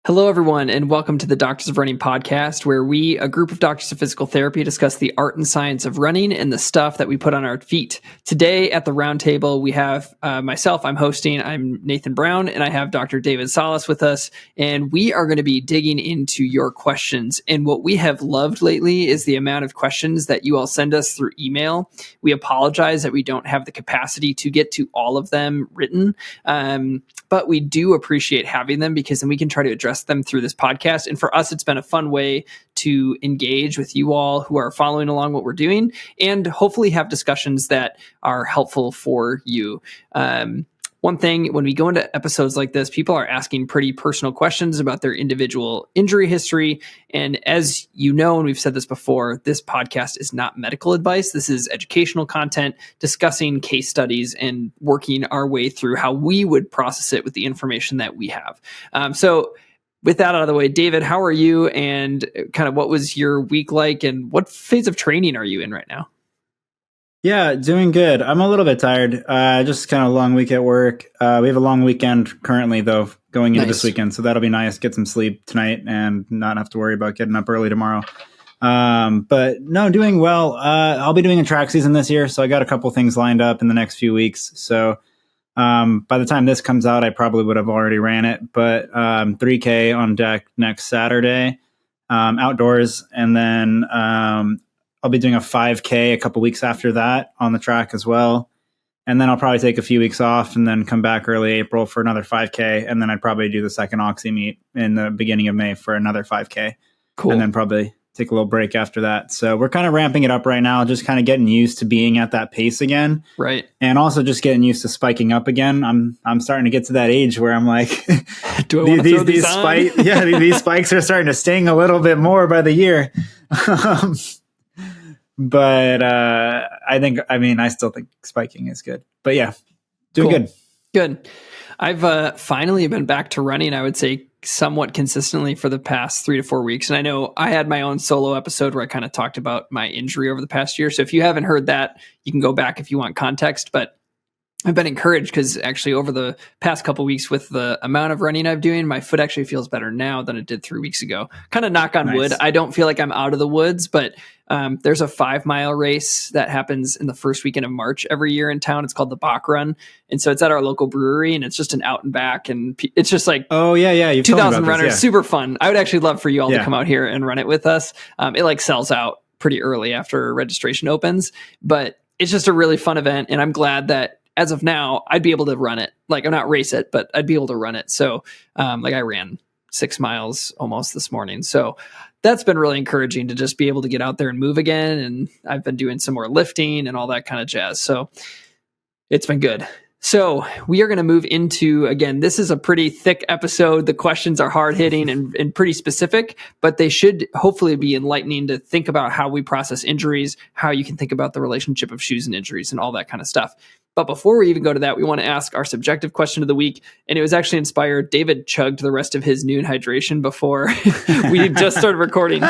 Hello, everyone, and welcome to the Doctors of Running podcast, where we, a group of doctors of physical therapy, discuss the art and science of running and the stuff that we put on our feet. Today at the roundtable, we have myself, I'm hosting, I'm Nathan Brown, and I have Dr. David Salas with us, and we are going to be digging into your questions. And what we have loved lately is the amount of questions that you all send us through email. We apologize that we don't have the capacity to get to all of them written, but we do appreciate having them because then we can try to address them through this podcast. And for us, it's been a fun way to engage with you all who are following along what we're doing and hopefully have discussions that are helpful for you. One thing, when we go into episodes like this, people are asking pretty personal questions about their individual injury history. And as you know, and we've said this before, this podcast is not medical advice. This is educational content discussing case studies and working our way through how we would process it with the information that we have. So with that out of the way, David, how are you? And kind of what was your week like? And what phase of training are you in right now? Yeah, doing good. I'm a little bit tired. Just kind of a long week at work. We have a long weekend currently, though, going into this weekend. So that'll be nice. Get some sleep tonight and not have to worry about getting up early tomorrow. But no, doing well. I'll be doing a track season this year. So I got a couple things lined up in the next few weeks. So by the time this comes out, I probably would have already ran it. But 3K on deck next Saturday, outdoors. And then I'll be doing a 5K a couple weeks after that on the track as well. And then I'll probably take a few weeks off and then come back early April for another 5K. And then I'd probably do the second Oxy meet in the beginning of May for another 5K. Cool. And then probably take a little break after that. So we're kind of ramping it up right now, just kind of getting used to being at that pace again. Right. And also just getting used to spiking up again. I'm starting to get to that age where I'm like, do I want to throw these on? These spikes are starting to sting a little bit more by the year. But I still think spiking is good. But yeah, doing cool. Good. I've finally been back to running, I would say, somewhat consistently for the past 3 to 4 weeks. And I know I had my own solo episode where I kind of talked about my injury over the past year. So if you haven't heard that, you can go back if you want context. But I've been encouraged because actually over the past couple of weeks with the amount of running I'm doing, my foot actually feels better now than it did 3 weeks ago. Kind of knock on wood. I don't feel like I'm out of the woods, but there's a 5-mile race that happens in the first weekend of March every year in town. It's called the Bach Run. And so it's at our local brewery and it's just an out and back. And it's just like, 2,000 runners, super fun. I would actually love for you all to come out here and run it with us. It like sells out pretty early after registration opens, but it's just a really fun event. And I'm glad that as of now, I'd be able to run it. Like, I'm not race it, but I'd be able to run it. So, I ran 6 miles almost this morning. So that's been really encouraging to just be able to get out there and move again. And I've been doing some more lifting and all that kind of jazz. So it's been good. So we are going to move into, again, this is a pretty thick episode. The questions are hard hitting and pretty specific, but they should hopefully be enlightening to think about how we process injuries, how you can think about the relationship of shoes and injuries and all that kind of stuff. But before we even go to that, we want to ask our subjective question of the week. And it was actually inspired. David chugged the rest of his noon hydration before we just started recording.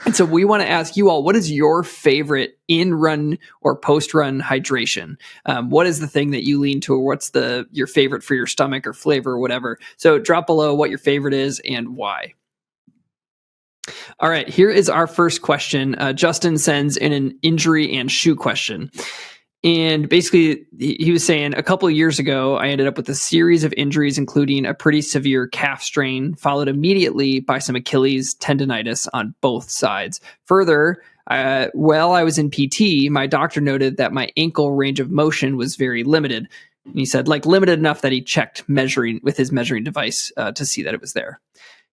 And so we want to ask you all, what is your favorite in-run or post-run hydration? What is the thing that you lean to, or what's your favorite for your stomach or flavor or whatever? So drop below what your favorite is and why. All right, here is our first question. Justin sends in an injury and shoe question. And basically, he was saying, a couple of years ago, I ended up with a series of injuries, including a pretty severe calf strain, followed immediately by some Achilles tendonitis on both sides. Further, while I was in PT, my doctor noted that my ankle range of motion was very limited. And he said, limited enough that he checked measuring with his measuring device to see that it was there.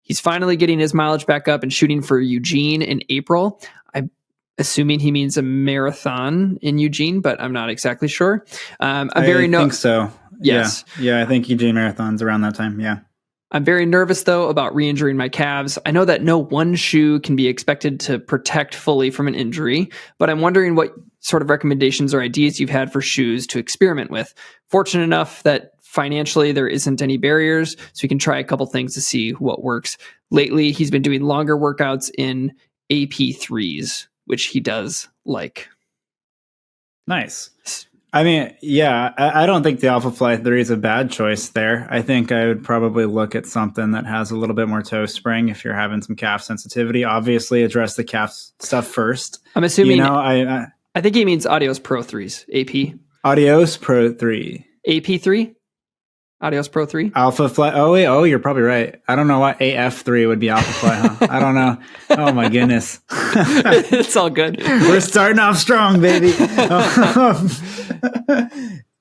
He's finally getting his mileage back up and shooting for Eugene in April. Assuming he means a marathon in Eugene, but I'm not exactly sure. I think so. Yes. Yeah, I think Eugene Marathon's around that time. Yeah. I'm very nervous, though, about re-injuring my calves. I know that no one shoe can be expected to protect fully from an injury, but I'm wondering what sort of recommendations or ideas you've had for shoes to experiment with. Fortunate enough that financially there isn't any barriers, so we can try a couple things to see what works. Lately, he's been doing longer workouts in AP3s, which he does like. Nice. I mean, yeah, I don't think the Alpha Fly 3 is a bad choice there. I think I would probably look at something that has a little bit more toe spring if you're having some calf sensitivity. Obviously, address the calf stuff first. I'm assuming, I think he means Adios Pro 3s, AP. Adios Pro 3. AP3? Adios Pro 3? Alpha Fly. Oh, wait. Oh, you're probably right. I don't know why AF3 would be Alpha Fly, huh? I don't know. Oh, my goodness. It's all good. We're starting off strong, baby.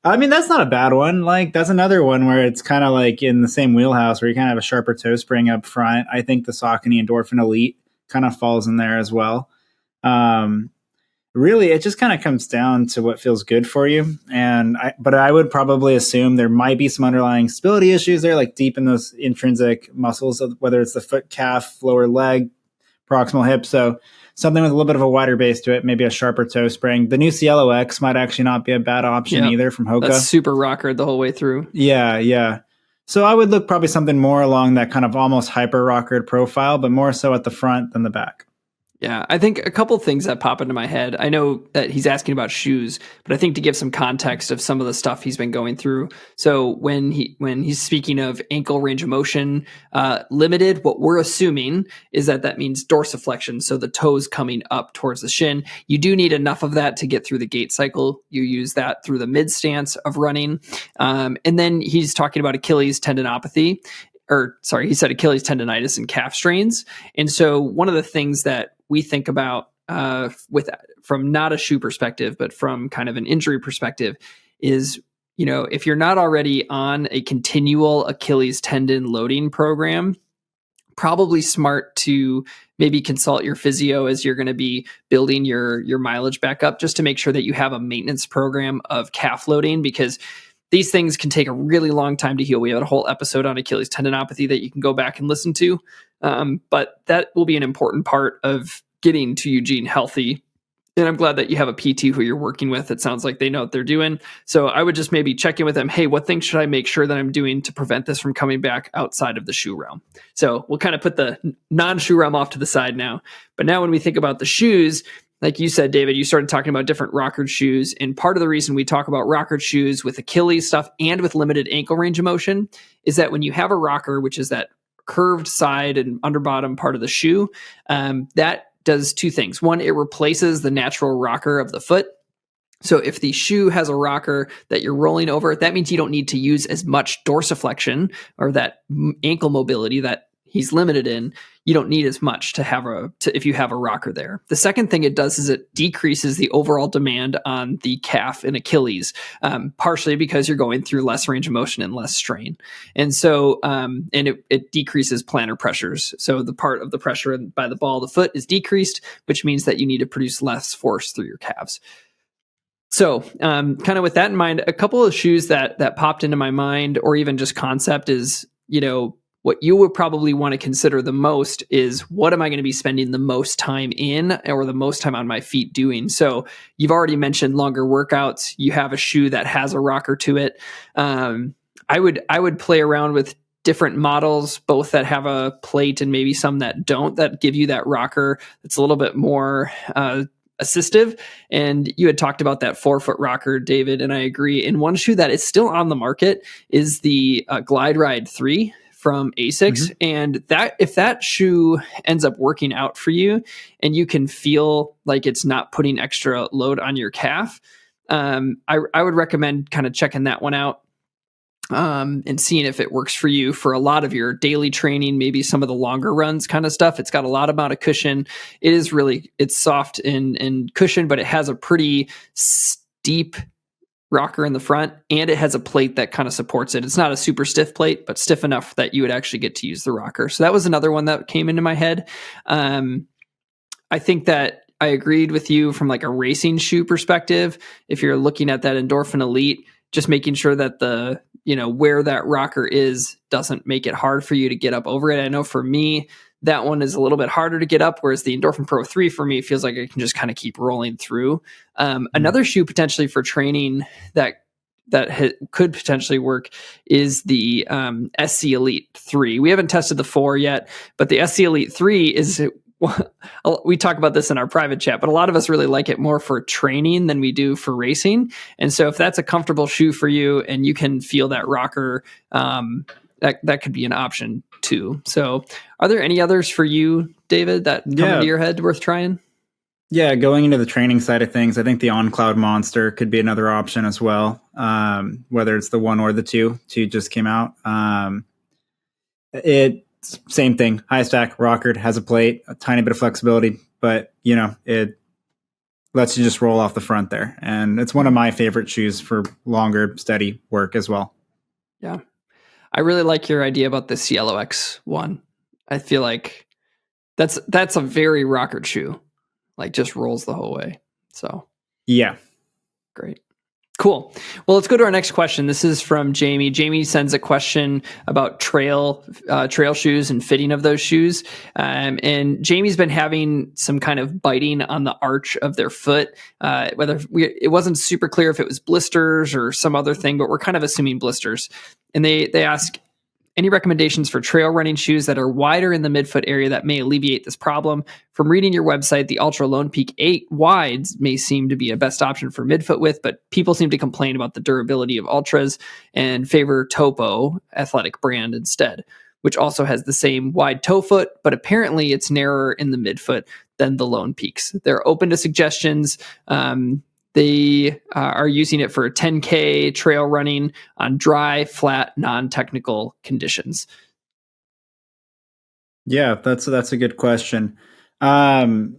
I mean, that's not a bad one. Like, that's another one where it's kind of like in the same wheelhouse where you kind of have a sharper toe spring up front. I think the Saucony Endorphin Elite kind of falls in there as well. Really, it just kind of comes down to what feels good for you. But I would probably assume there might be some underlying stability issues there, like deep in those intrinsic muscles, whether it's the foot, calf, lower leg, proximal hip. So something with a little bit of a wider base to it, maybe a sharper toe spring. The new Cielo X might actually not be a bad option either from Hoka. That's super rocker the whole way through. Yeah. So I would look probably something more along that kind of almost hyper rockered profile, but more so at the front than the back. Yeah, I think a couple things that pop into my head. I know that he's asking about shoes, but I think to give some context of some of the stuff he's been going through. So when he's speaking of ankle range of motion limited, what we're assuming is that means dorsiflexion, so the toes coming up towards the shin. You do need enough of that to get through the gait cycle. You use that through the mid stance of running. And then he's talking about Achilles tendinopathy. He said Achilles tendonitis and calf strains. And so one of the things that we think about from not a shoe perspective, but from kind of an injury perspective is, if you're not already on a continual Achilles tendon loading program, probably smart to maybe consult your physio as you're going to be building your mileage back up, just to make sure that you have a maintenance program of calf loading, because these things can take a really long time to heal. We have a whole episode on Achilles tendinopathy that you can go back and listen to. But that will be an important part of getting to Eugene healthy. And I'm glad that you have a PT who you're working with. It sounds like they know what they're doing. So I would just maybe check in with them. Hey, what things should I make sure that I'm doing to prevent this from coming back outside of the shoe realm? So we'll kind of put the non-shoe realm off to the side now. But now when we think about the shoes, like you said, David, you started talking about different rockered shoes. And part of the reason we talk about rockered shoes with Achilles stuff and with limited ankle range of motion is that when you have a rocker, which is that curved side and underbottom part of the shoe, that does two things. One, it replaces the natural rocker of the foot. So if the shoe has a rocker that you're rolling over, that means you don't need to use as much dorsiflexion or that ankle mobility that he's limited in. You don't need as much if you have a rocker there. The second thing it does is it decreases the overall demand on the calf and Achilles, partially because you're going through less range of motion and less strain. And so, it decreases plantar pressures. So the part of the pressure by the ball of the foot is decreased, which means that you need to produce less force through your calves. So kind of with that in mind, a couple of shoes that popped into my mind, or even just concept, is, what you would probably want to consider the most is, what am I going to be spending the most time in, or the most time on my feet doing? So you've already mentioned longer workouts. You have a shoe that has a rocker to it. I would play around with different models, both that have a plate and maybe some that don't, that give you that rocker that's a little bit more assistive. And you had talked about that 4-foot rocker, David, and I agree. And one shoe that is still on the market is the Glide Ride 3 from Asics. Mm-hmm. And that, if that shoe ends up working out for you and you can feel like it's not putting extra load on your calf, I would recommend kind of checking that one out and seeing if it works for you for a lot of your daily training, maybe some of the longer runs kind of stuff. It's got a lot amount of cushion. It's soft and cushion, but it has a pretty steep rocker in the front, and it has a plate that kind of supports it. It's not a super stiff plate, but stiff enough that you would actually get to use the rocker. So that was another one that came into my head. I think that I agreed with you from like a racing shoe perspective. If you're looking at that Endorphin Elite, just making sure that where that rocker is doesn't make it hard for you to get up over it. I know for me, that one is a little bit harder to get up, whereas the Endorphin Pro 3 for me feels like I can just kind of keep rolling through. Another shoe potentially for training that could potentially work is the SC Elite 3. We haven't tested the 4 yet, but the SC Elite 3 is we talk about this in our private chat, but a lot of us really like it more for training than we do for racing. And so if that's a comfortable shoe for you and you can feel that rocker, that could be an option too. So are there any others for you, David, that come into your head worth trying? Yeah, going into the training side of things, I think the On-Cloud Monster could be another option as well, whether it's the 1 or the 2. 2 just came out. Same thing, high stack, rockered, has a plate, a tiny bit of flexibility, but it lets you just roll off the front there. And it's one of my favorite shoes for longer, steady work as well. Yeah. I really like your idea about the Cielo X1. I feel like that's a very rockered shoe. Like just rolls the whole way. So yeah. Great. Cool. Well, let's go to our next question. This is from Jamie. Jamie sends a question about trail shoes and fitting of those shoes. And Jamie's been having some kind of biting on the arch of their foot. It wasn't super clear if it was blisters or some other thing, but we're kind of assuming blisters. And they ask, any recommendations for trail running shoes that are wider in the midfoot area that may alleviate this problem? From reading your website, the Ultra Lone Peak 8 wides may seem to be a best option for midfoot width, but people seem to complain about the durability of Ultras and favor Topo athletic brand instead, which also has the same wide toe foot, but apparently it's narrower in the midfoot than the Lone Peaks. They're open to suggestions. They are using it for 10K trail running on dry, flat, non-technical conditions. Yeah, that's a good question. I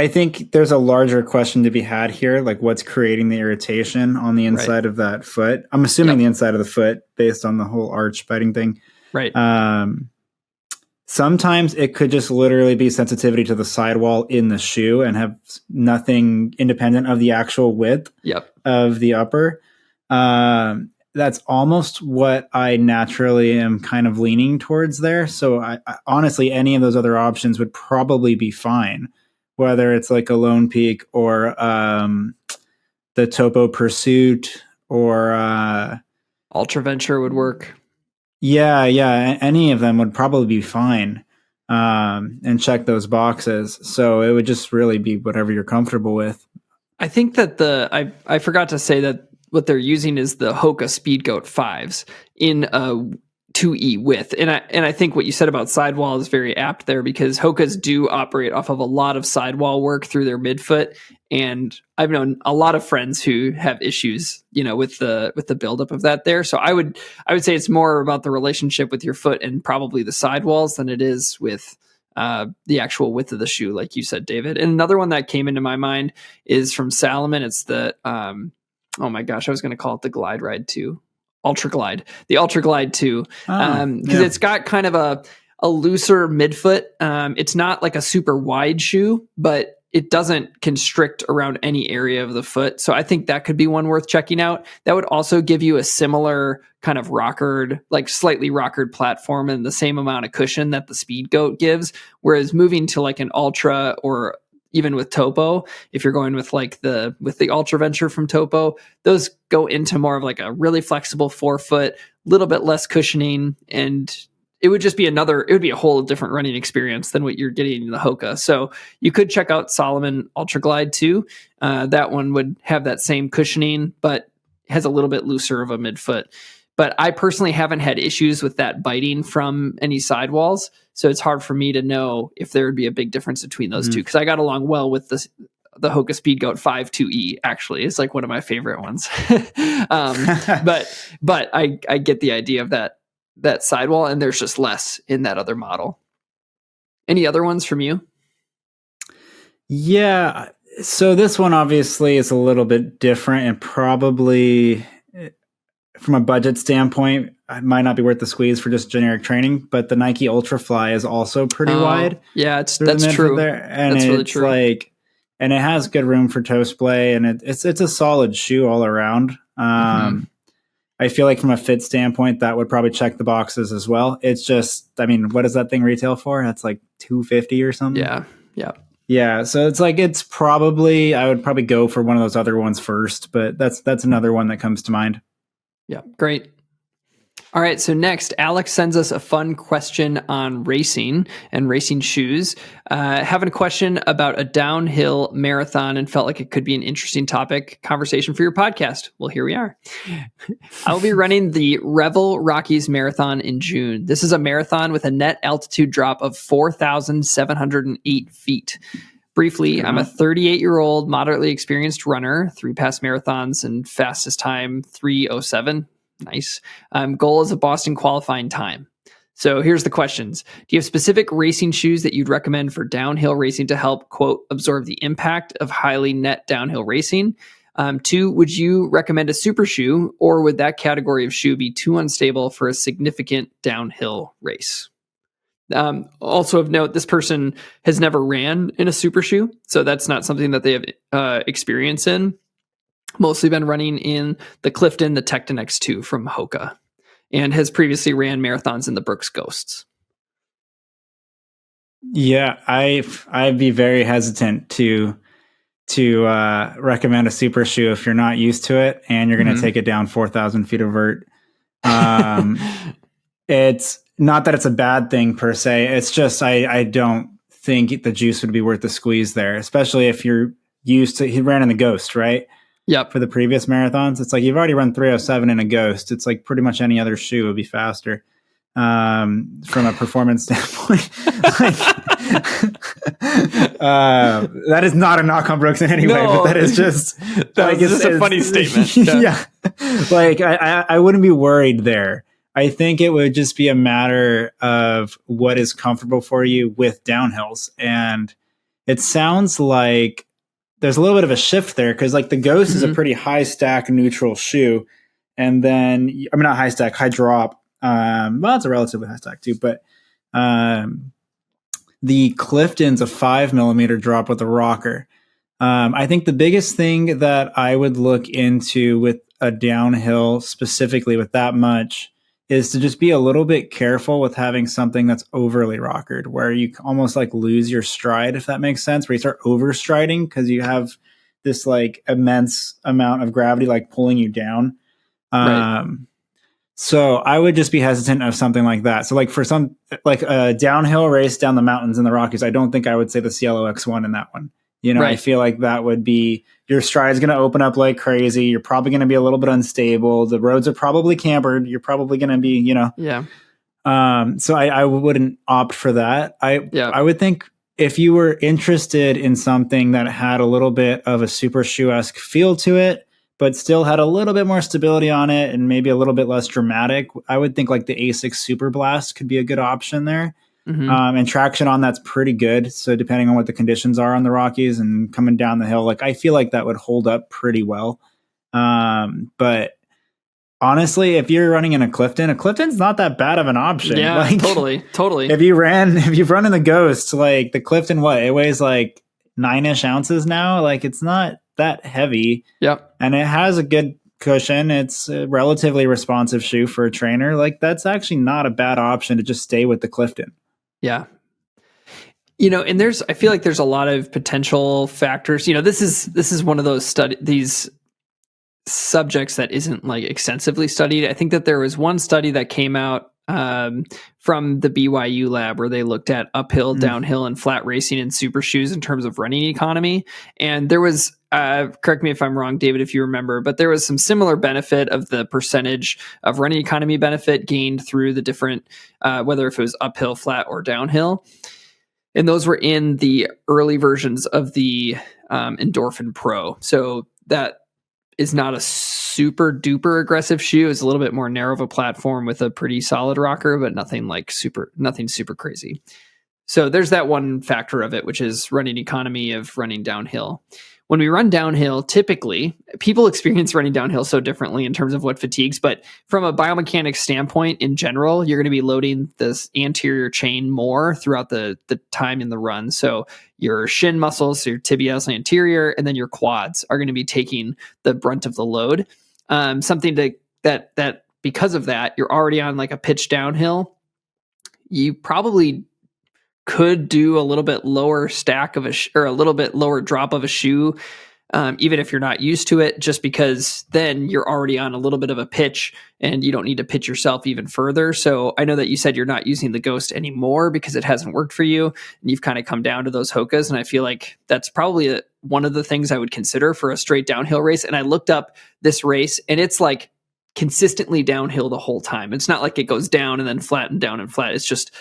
think there's a larger question to be had here, like what's creating the irritation on the inside of that foot. I'm assuming the inside of the foot based on the whole arch biting thing. Right. Sometimes it could just literally be sensitivity to the sidewall in the shoe and have nothing independent of the actual width of the upper. That's almost what I naturally am kind of leaning towards there. So I honestly, any of those other options would probably be fine, whether it's like a Lone Peak or the Topo Pursuit or Ultra Venture would work. Yeah. Any of them would probably be fine and check those boxes. So it would just really be whatever you're comfortable with. I think that I forgot to say that what they're using is the Hoka Speedgoat 5s in a 2E width. And I think what you said about sidewall is very apt there, because Hokas do operate off of a lot of sidewall work through their midfoot. And I've known a lot of friends who have issues, with the buildup of that there. So I would say it's more about the relationship with your foot and probably the sidewalls than it is with the actual width of the shoe, like you said, David. And another one that came into my mind is from Salomon. It's the, oh my gosh, I was going to call it the Glide Ride 2. Ultra Glide, the Ultra Glide 2, because it's got kind of a looser midfoot. It's not like a super wide shoe, but it doesn't constrict around any area of the foot. So I think that could be one worth checking out. That would also give you a similar kind of rockered, like slightly rockered platform and the same amount of cushion that the Speedgoat gives. Whereas moving to like an Ultra or even with Topo, if you're going with the Ultra Venture from Topo, those go into more of like a really flexible forefoot, little bit less cushioning, and it would just be a whole different running experience than what you're getting in the Hoka. So you could check out Salomon Ultra Glide 2. That one would have that same cushioning, but has a little bit looser of a midfoot. But I personally haven't had issues with that biting from any sidewalls. So it's hard for me to know if there would be a big difference between those two. Because I got along well with the Hoka Speedgoat 5 2E, actually. It's like one of my favorite ones. But I get the idea of that sidewall, and there's just less in that other model. Any other ones from you? Yeah. So this one obviously is a little bit different and probably from a budget standpoint, it might not be worth the squeeze for just generic training, but the Nike Ultrafly is also pretty wide. Yeah, that's true. There. And that's really it's true. And it has good room for toe splay, and it's a solid shoe all around. I feel like from a fit standpoint, that would probably check the boxes as well. It's just, what does that thing retail for? That's like $250 or something. Yeah. So it's like, I would probably go for one of those other ones first, but that's another one that comes to mind. Yeah. Great. All right, so next, Alex sends us a fun question on racing and racing shoes. Having a question about a downhill marathon and felt like it could be an interesting topic conversation for your podcast. Well, here we are. I'll be running the Revel Rockies Marathon in June. This is a marathon with a net altitude drop of 4,708 feet. Briefly, I'm a 38-year-old, moderately experienced runner, 3 past marathons and fastest time 3:07. Nice. Goal is a Boston qualifying time. So here's the questions. Do you have specific racing shoes that you'd recommend for downhill racing to help, quote, absorb the impact of highly net downhill racing? 2, would you recommend a super shoe, or would that category of shoe be too unstable for a significant downhill race? Also of note, this person has never ran in a super shoe, so that's not something that they have experience in. Mostly been running in the Clifton, the Tecton X2 from Hoka, and has previously ran marathons in the Brooks Ghosts. Yeah, I'd be very hesitant to recommend a super shoe if you're not used to it and you're going to take it down 4,000 feet of vert. It's not that it's a bad thing per se. It's just I don't think the juice would be worth the squeeze there, especially if you're used to. He ran in the Ghost, right? Yep. For the previous marathons, it's like you've already run 3:07 in a Ghost. It's like pretty much any other shoe would be faster from a performance standpoint. That is not a knock on Brooks in any way, but that is just just a funny statement. Yeah. Like I wouldn't be worried there. I think it would just be a matter of what is comfortable for you with downhills. And it sounds like there's a little bit of a shift there because like the Ghost is a pretty high stack neutral shoe. And then, I mean, not high stack, high drop. Well, it's a relatively high stack too, but the Clifton's a 5mm drop with a rocker. I think the biggest thing that I would look into with a downhill, specifically with that much, is to just be a little bit careful with having something that's overly rockered, where you almost like lose your stride, if that makes sense, where you start overstriding because you have this like immense amount of gravity like pulling you down. Right. So I would just be hesitant of something like that. So like for some like a downhill race down the mountains in the Rockies, I don't think I would say the Cielo X1 in that one. You know, I feel like that would be, your stride's going to open up like crazy. You're probably going to be a little bit unstable. The roads are probably cambered. You're probably going to be, you know. Yeah. So I wouldn't opt for that. I would think if you were interested in something that had a little bit of a super shoe-esque feel to it, but still had a little bit more stability on it and maybe a little bit less dramatic, I would think like the Asics Super Blast could be a good option there. And traction on that's pretty good. So depending on what the conditions are on the Rockies and coming down the hill, like I feel like that would hold up pretty well. But honestly, if you're running in a Clifton's not that bad of an option. Yeah, like, totally. If you've run in the Ghost, like the Clifton, it weighs like 9-ish ounces now. Like it's not that heavy. Yep. And it has a good cushion. It's a relatively responsive shoe for a trainer. Like that's actually not a bad option to just stay with the Clifton. Yeah. You know, and I feel like there's a lot of potential factors. You know, this is one of those these subjects that isn't like extensively studied. I think that there was one study that came out from the BYU lab where they looked at uphill, downhill, and flat racing and super shoes in terms of running economy. And there was, correct me if I'm wrong, David, if you remember, but there was some similar benefit of the percentage of running economy benefit gained through the different, whether if it was uphill, flat, or downhill. And those were in the early versions of the Endorphin Pro. So that is not a super duper aggressive shoe. It's a little bit more narrow of a platform with a pretty solid rocker, but nothing super crazy. So there's that one factor of it, which is running economy of running downhill. When we run downhill, typically people experience running downhill so differently in terms of what fatigues, but from a biomechanics standpoint in general, you're going to be loading this anterior chain more throughout the time in the run. So your shin muscles, so your tibialis anterior, and then your quads are going to be taking the brunt of the load. Something that because of that, you're already on like a pitch downhill. You probably could do a little bit lower stack of or a little bit lower drop of a shoe even if you're not used to it, just because then you're already on a little bit of a pitch and you don't need to pitch yourself even further. So I know that you said you're not using the Ghost anymore because it hasn't worked for you, and you've kind of come down to those Hokas. And I feel like that's probably one of the things I would consider for a straight downhill race. And I looked up this race, and it's like consistently downhill the whole time. It's not like it goes down and then flat and down and flat. It's just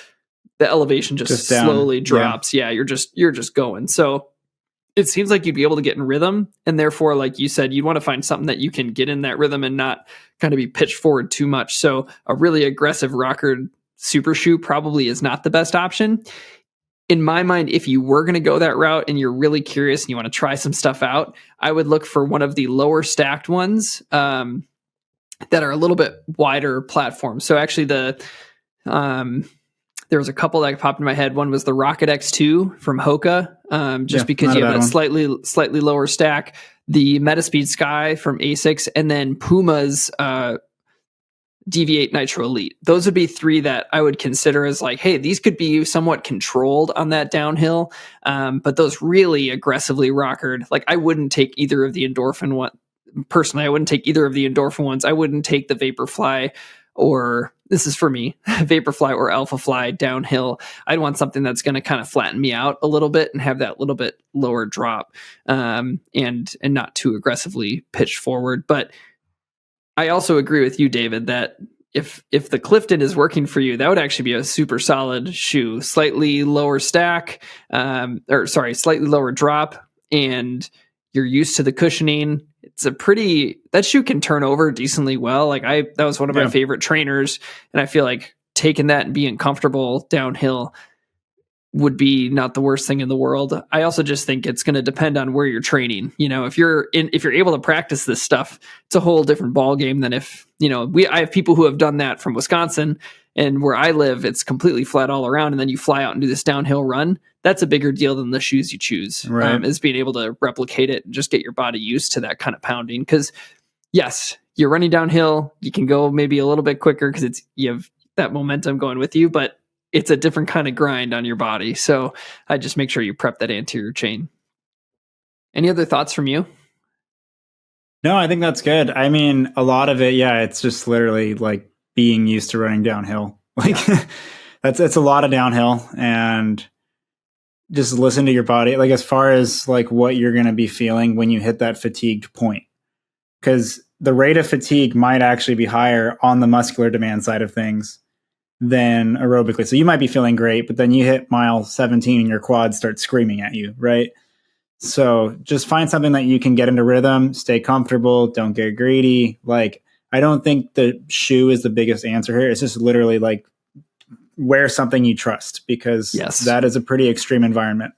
the elevation just slowly drops. Yeah, you're just going. So it seems like you'd be able to get in rhythm, and therefore, like you said, you'd want to find something that you can get in that rhythm and not kind of be pitched forward too much. So a really aggressive rocker super shoe probably is not the best option. In my mind, if you were going to go that route and you're really curious and you want to try some stuff out, I would look for one of the lower stacked ones that are a little bit wider platforms. So actually there was a couple that popped in my head. One was the Rocket X2 from Hoka, because you have a slightly lower stack. The Metaspeed Sky from Asics, and then Puma's Deviate Nitro Elite. Those would be three that I would consider as like, hey, these could be somewhat controlled on that downhill, but those really aggressively rockered. Like I wouldn't take either of the Endorphin one. Personally, I wouldn't take either of the Endorphin ones. I wouldn't take the Vaporfly, or this is for me, Vaporfly or Alphafly downhill. I'd want something that's going to kind of flatten me out a little bit and have that little bit lower drop, and not too aggressively pitched forward. But I also agree with you, David, that if the Clifton is working for you, that would actually be a super solid shoe. Slightly lower stack, slightly lower drop, and you're used to the cushioning. It's that shoe can turn over decently well. Like that was one of my favorite trainers, and I feel like taking that and being comfortable downhill would be not the worst thing in the world. I also just think it's going to depend on where you're training. If you're able to practice this stuff, it's a whole different ball game than if, I have people who have done that from Wisconsin, and where I live, it's completely flat all around. And then you fly out and do this downhill run. That's a bigger deal than the shoes you choose, right. Is being able to replicate it and just get your body used to that kind of pounding. Because yes, you're running downhill. You can go maybe a little bit quicker because you have that momentum going with you, but it's a different kind of grind on your body. So I just make sure you prep that anterior chain. Any other thoughts from you? No, I think that's good. I mean, a lot of it, it's just literally like being used to running downhill. Like it's a lot of downhill, and just listen to your body. Like as far as like what you're going to be feeling when you hit that fatigued point, because the rate of fatigue might actually be higher on the muscular demand side of things than aerobically. So you might be feeling great, but then you hit mile 17 and your quads start screaming at you, right? So just find something that you can get into rhythm, stay comfortable, don't get greedy. Like, I don't think the shoe is the biggest answer here. It's just literally like wear something you trust, because that is a pretty extreme environment.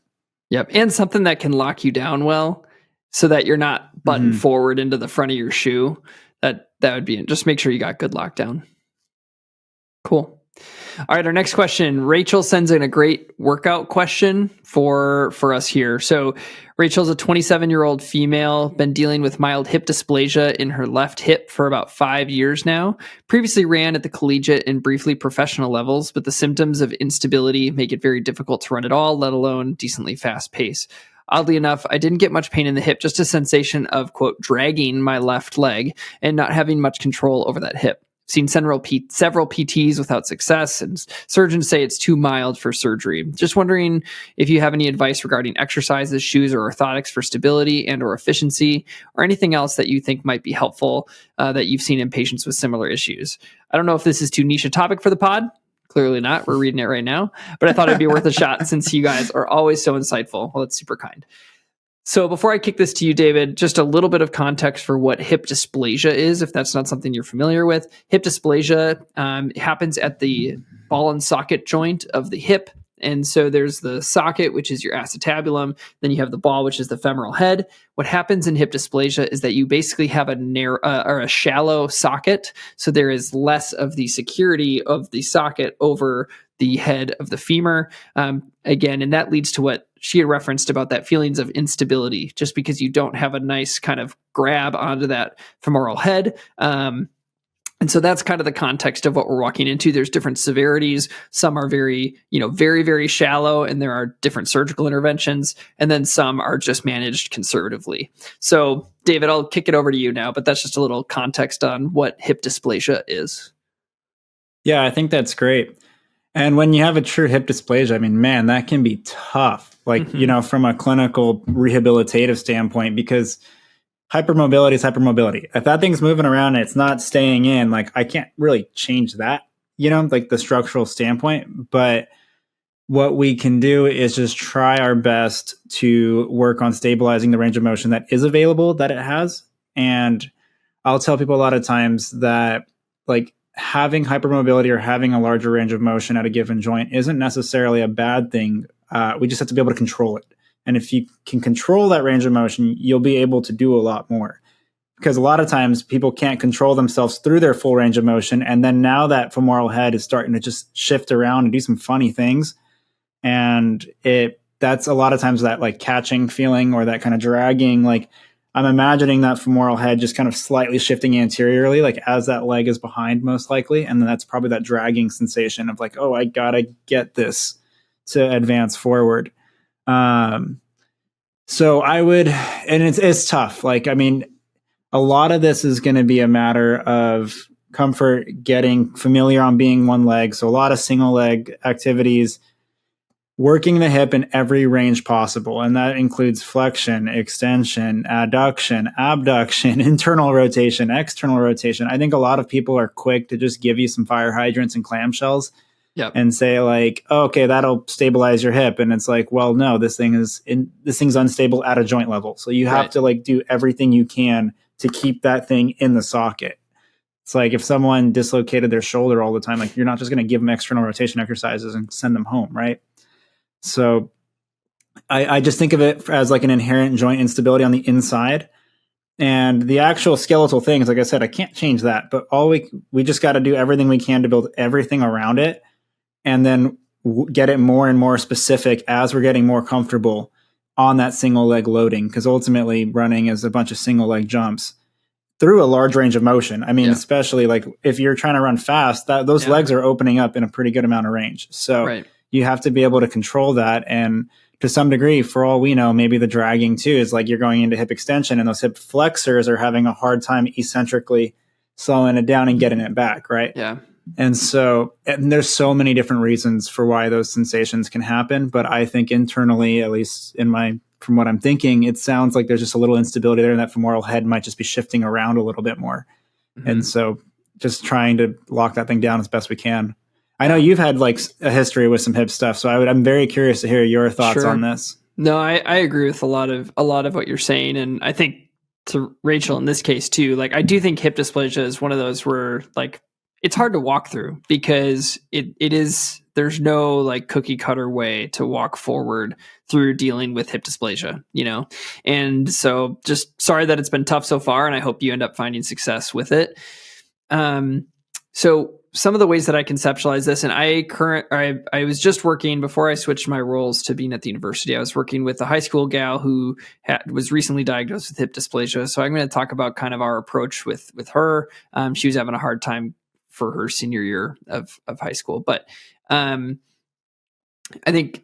Yep. And something that can lock you down well, so that you're not buttoned forward into the front of your shoe. That would be it. Just make sure you got good lockdown. Cool. All right, our next question. Rachel sends in a great workout question for us here. So Rachel's a 27-year-old female, been dealing with mild hip dysplasia in her left hip for about 5 years now. Previously ran at the collegiate and briefly professional levels, but the symptoms of instability make it very difficult to run at all, let alone decently fast pace. Oddly enough, I didn't get much pain in the hip, just a sensation of, quote, dragging my left leg and not having much control over that hip. Seen several PTs without success, and surgeons say it's too mild for surgery. Just wondering if you have any advice regarding exercises, shoes, or orthotics for stability and or efficiency, or anything else that you think might be helpful that you've seen in patients with similar issues. I don't know if this is too niche a topic for the pod. Clearly not. We're reading it right now. But I thought it'd be worth a shot since you guys are always so insightful. Well, that's super kind. So before I kick this to you, David, just a little bit of context for what hip dysplasia is, if that's not something you're familiar with. Hip dysplasia happens at the ball and socket joint of the hip. And so there's the socket, which is your acetabulum. Then you have the ball, which is the femoral head. What happens in hip dysplasia is that you basically have a narrow or a shallow socket. So there is less of the security of the socket over the head of the femur. Again, and that leads to what she had referenced about that feelings of instability, just because you don't have a nice kind of grab onto that femoral head. And so that's kind of the context of what we're walking into. There's different severities. Some are very, very, very shallow, and there are different surgical interventions. And then some are just managed conservatively. So, David, I'll kick it over to you now, but that's just a little context on what hip dysplasia is. Yeah, I think that's great. And when you have a true hip dysplasia, I mean, man, that can be tough. Like, from a clinical rehabilitative standpoint, because hypermobility is hypermobility. If that thing's moving around and it's not staying in, like, I can't really change that, like the structural standpoint. But what we can do is just try our best to work on stabilizing the range of motion that is available, that it has. And I'll tell people a lot of times that, like, having hypermobility or having a larger range of motion at a given joint isn't necessarily a bad thing. We just have to be able to control it. And if you can control that range of motion, you'll be able to do a lot more. Because a lot of times people can't control themselves through their full range of motion. And then now that femoral head is starting to just shift around and do some funny things. And that's a lot of times that like catching feeling or that kind of dragging, like I'm imagining that femoral head just kind of slightly shifting anteriorly, like as that leg is behind most likely. And then that's probably that dragging sensation of like, oh, I gotta get this to advance forward. So I would, and it's tough. Like, I mean, a lot of this is going to be a matter of comfort, getting familiar on being one leg. So a lot of single leg activities, working the hip in every range possible. And that includes flexion, extension, adduction, abduction, internal rotation, external rotation. I think a lot of people are quick to just give you some fire hydrants and clamshells. Yep. And say like, oh, okay, that'll stabilize your hip. And it's like, well, no, this thing's unstable at a joint level. So you have to like do everything you can to keep that thing in the socket. It's like if someone dislocated their shoulder all the time, like you're not just going to give them external rotation exercises and send them home, right? So I just think of it as like an inherent joint instability on the inside. And the actual skeletal things, like I said, I can't change that. But we just got to do everything we can to build everything around it. And then get it more and more specific as we're getting more comfortable on that single leg loading. Because ultimately running is a bunch of single leg jumps through a large range of motion. I mean, especially like if you're trying to run fast, those legs are opening up in a pretty good amount of range. So you have to be able to control that. And to some degree, for all we know, maybe the dragging too is like you're going into hip extension and those hip flexors are having a hard time eccentrically slowing it down and getting it back, right? Yeah. And there's so many different reasons for why those sensations can happen. But I think internally, at least from what I'm thinking, it sounds like there's just a little instability there and that femoral head might just be shifting around a little bit more. Mm-hmm. And so just trying to lock that thing down as best we can. I know you've had like a history with some hip stuff, so I'm very curious to hear your thoughts on this. No, I agree with a lot of what you're saying. And I think to Rachel in this case too, like I do think hip dysplasia is one of those where like, it's hard to walk through because there's no like cookie cutter way to walk forward through dealing with hip dysplasia, And so just sorry that it's been tough so far. And I hope you end up finding success with it. So some of the ways that I conceptualize this, and I was just working before I switched my roles to being at the university. I was working with a high school gal who was recently diagnosed with hip dysplasia. So I'm going to talk about kind of our approach with her. She was having a hard time for her senior year of high school. But I think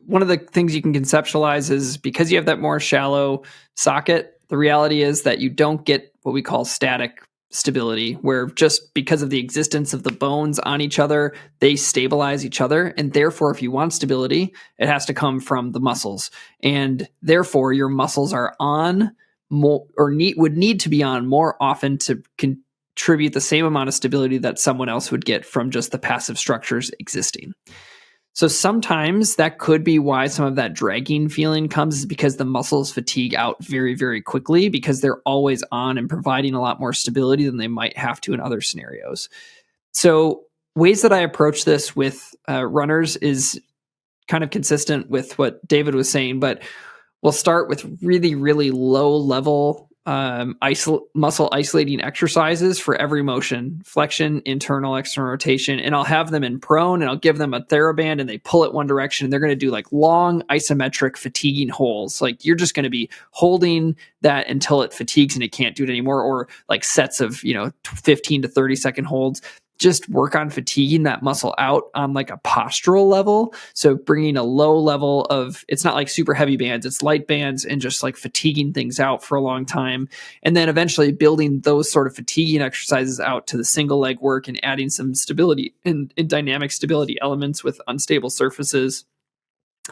one of the things you can conceptualize is because you have that more shallow socket, the reality is that you don't get what we call static stability, where just because of the existence of the bones on each other, they stabilize each other. And therefore, if you want stability, it has to come from the muscles. And therefore, your muscles are on more would need to be on more often to contribute the same amount of stability that someone else would get from just the passive structures existing. So sometimes that could be why some of that dragging feeling comes, is because the muscles fatigue out very, very quickly because they're always on and providing a lot more stability than they might have to in other scenarios. So ways that I approach this with runners is kind of consistent with what David was saying, but we'll start with really, really low level muscle isolating exercises for every motion: flexion, internal, external rotation. And I'll have them in prone, and I'll give them a TheraBand, and they pull it one direction, and they're going to do like long isometric fatiguing holds. Like you're just going to be holding that until it fatigues and it can't do it anymore, or like sets of 15 to 30-second holds. Just work on fatiguing that muscle out on like a postural level. So bringing a low level of, it's not like super heavy bands, it's light bands, and just like fatiguing things out for a long time. And then eventually building those sort of fatiguing exercises out to the single leg work and adding some stability and dynamic stability elements with unstable surfaces.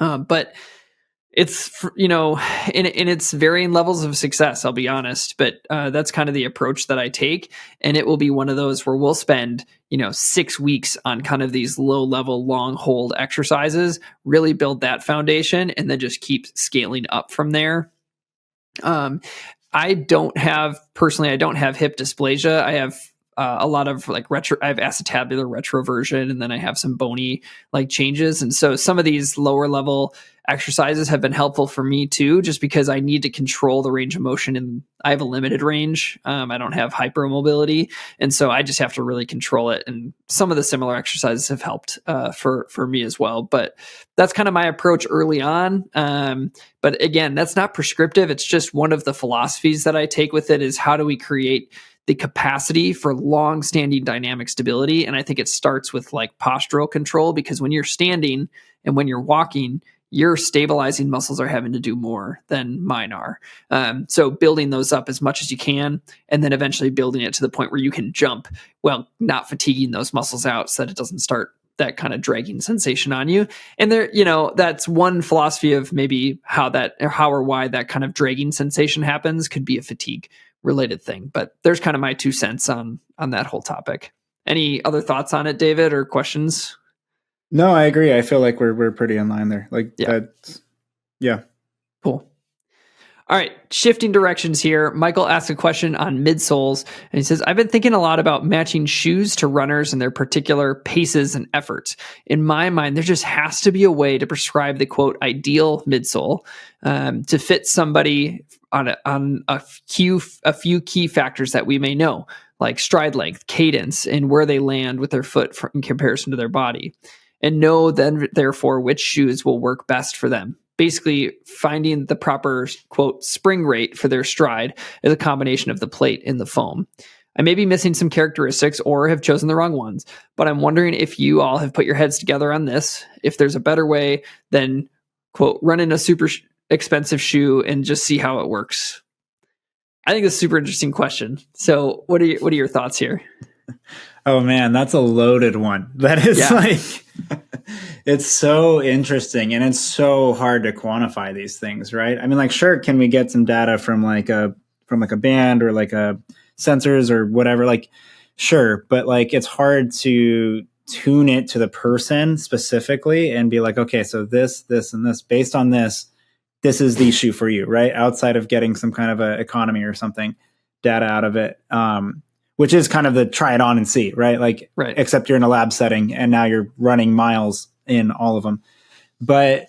But it's, in its varying levels of success, I'll be honest, but that's kind of the approach that I take. And it will be one of those where we'll spend, 6 weeks on kind of these low level, long hold exercises, really build that foundation, and then just keep scaling up from there. I don't have hip dysplasia. I have a lot of like I have acetabular retroversion, and then I have some bony like changes. And so some of these lower level exercises have been helpful for me too, just because I need to control the range of motion, and I have a limited range. I don't have hypermobility. And so I just have to really control it. And some of the similar exercises have helped for me as well. But that's kind of my approach early on. But again, that's not prescriptive. It's just one of the philosophies that I take with it, is how do we create the capacity for long-standing dynamic stability. And I think it starts with like postural control, because when you're standing and when you're walking, your stabilizing muscles are having to do more than mine are. So building those up as much as you can, and then eventually building it to the point where you can jump while not fatiguing those muscles out, so that it doesn't start that kind of dragging sensation on you. And there, that's one philosophy of maybe how or why that kind of dragging sensation happens, could be a fatigue related thing. But there's kind of my 2 cents on that whole topic. Any other thoughts on it, David, or questions? No, I agree. I feel like we're pretty in line there. Like, yeah. Cool. All right, shifting directions here. Michael asked a question on midsoles, and he says, I've been thinking a lot about matching shoes to runners and their particular paces and efforts. In my mind, there just has to be a way to prescribe the quote ideal midsole to fit somebody on a few key factors that we may know, like stride length, cadence, and where they land with their foot in comparison to their body, and know then therefore which shoes will work best for them. Basically, finding the proper, quote, spring rate for their stride is a combination of the plate and the foam. I may be missing some characteristics or have chosen the wrong ones, but I'm wondering if you all have put your heads together on this, if there's a better way than, quote, run in a super expensive shoe and just see how it works. I think it's a super interesting question. So what are your thoughts here? Oh man, that's a loaded one. That is it's so interesting, and it's so hard to quantify these things, right? I mean, like, sure, can we get some data from like a band or like a sensors or whatever? Like, sure, but like it's hard to tune it to the person specifically and be like, okay, so this, and this, based on this is the shoe for you, right? Outside of getting some kind of a economy or something data out of it. Which is kind of the try it on and see, right? Like, right. Except you're in a lab setting and now you're running miles in all of them. But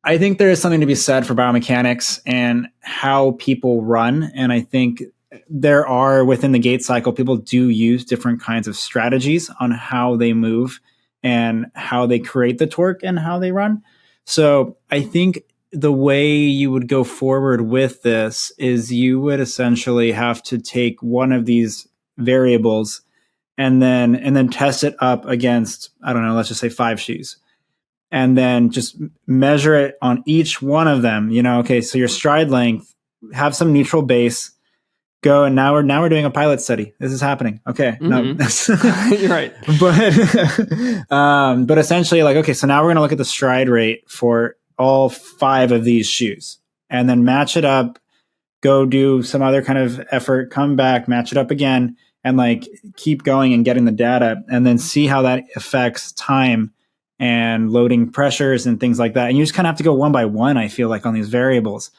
I think there is something to be said for biomechanics and how people run. And I think there are, within the gait cycle, people do use different kinds of strategies on how they move and how they create the torque and how they run. So I think the way you would go forward with this is you would essentially have to take one of these variables and then test it up against, I don't know, let's just say 5 shoes, and then just measure it on each one of them. Okay, so your stride length, have some neutral base, go, and now we're doing a pilot study. This is happening. Okay, no, you're right. But essentially, like, okay, so now we're going to look at the stride rate for all 5 of these shoes, and then match it up. Go do some other kind of effort, come back, match it up again, and like keep going and getting the data, and then see how that affects time and loading pressures and things like that. And you just kind of have to go one by one, I feel like, on these variables.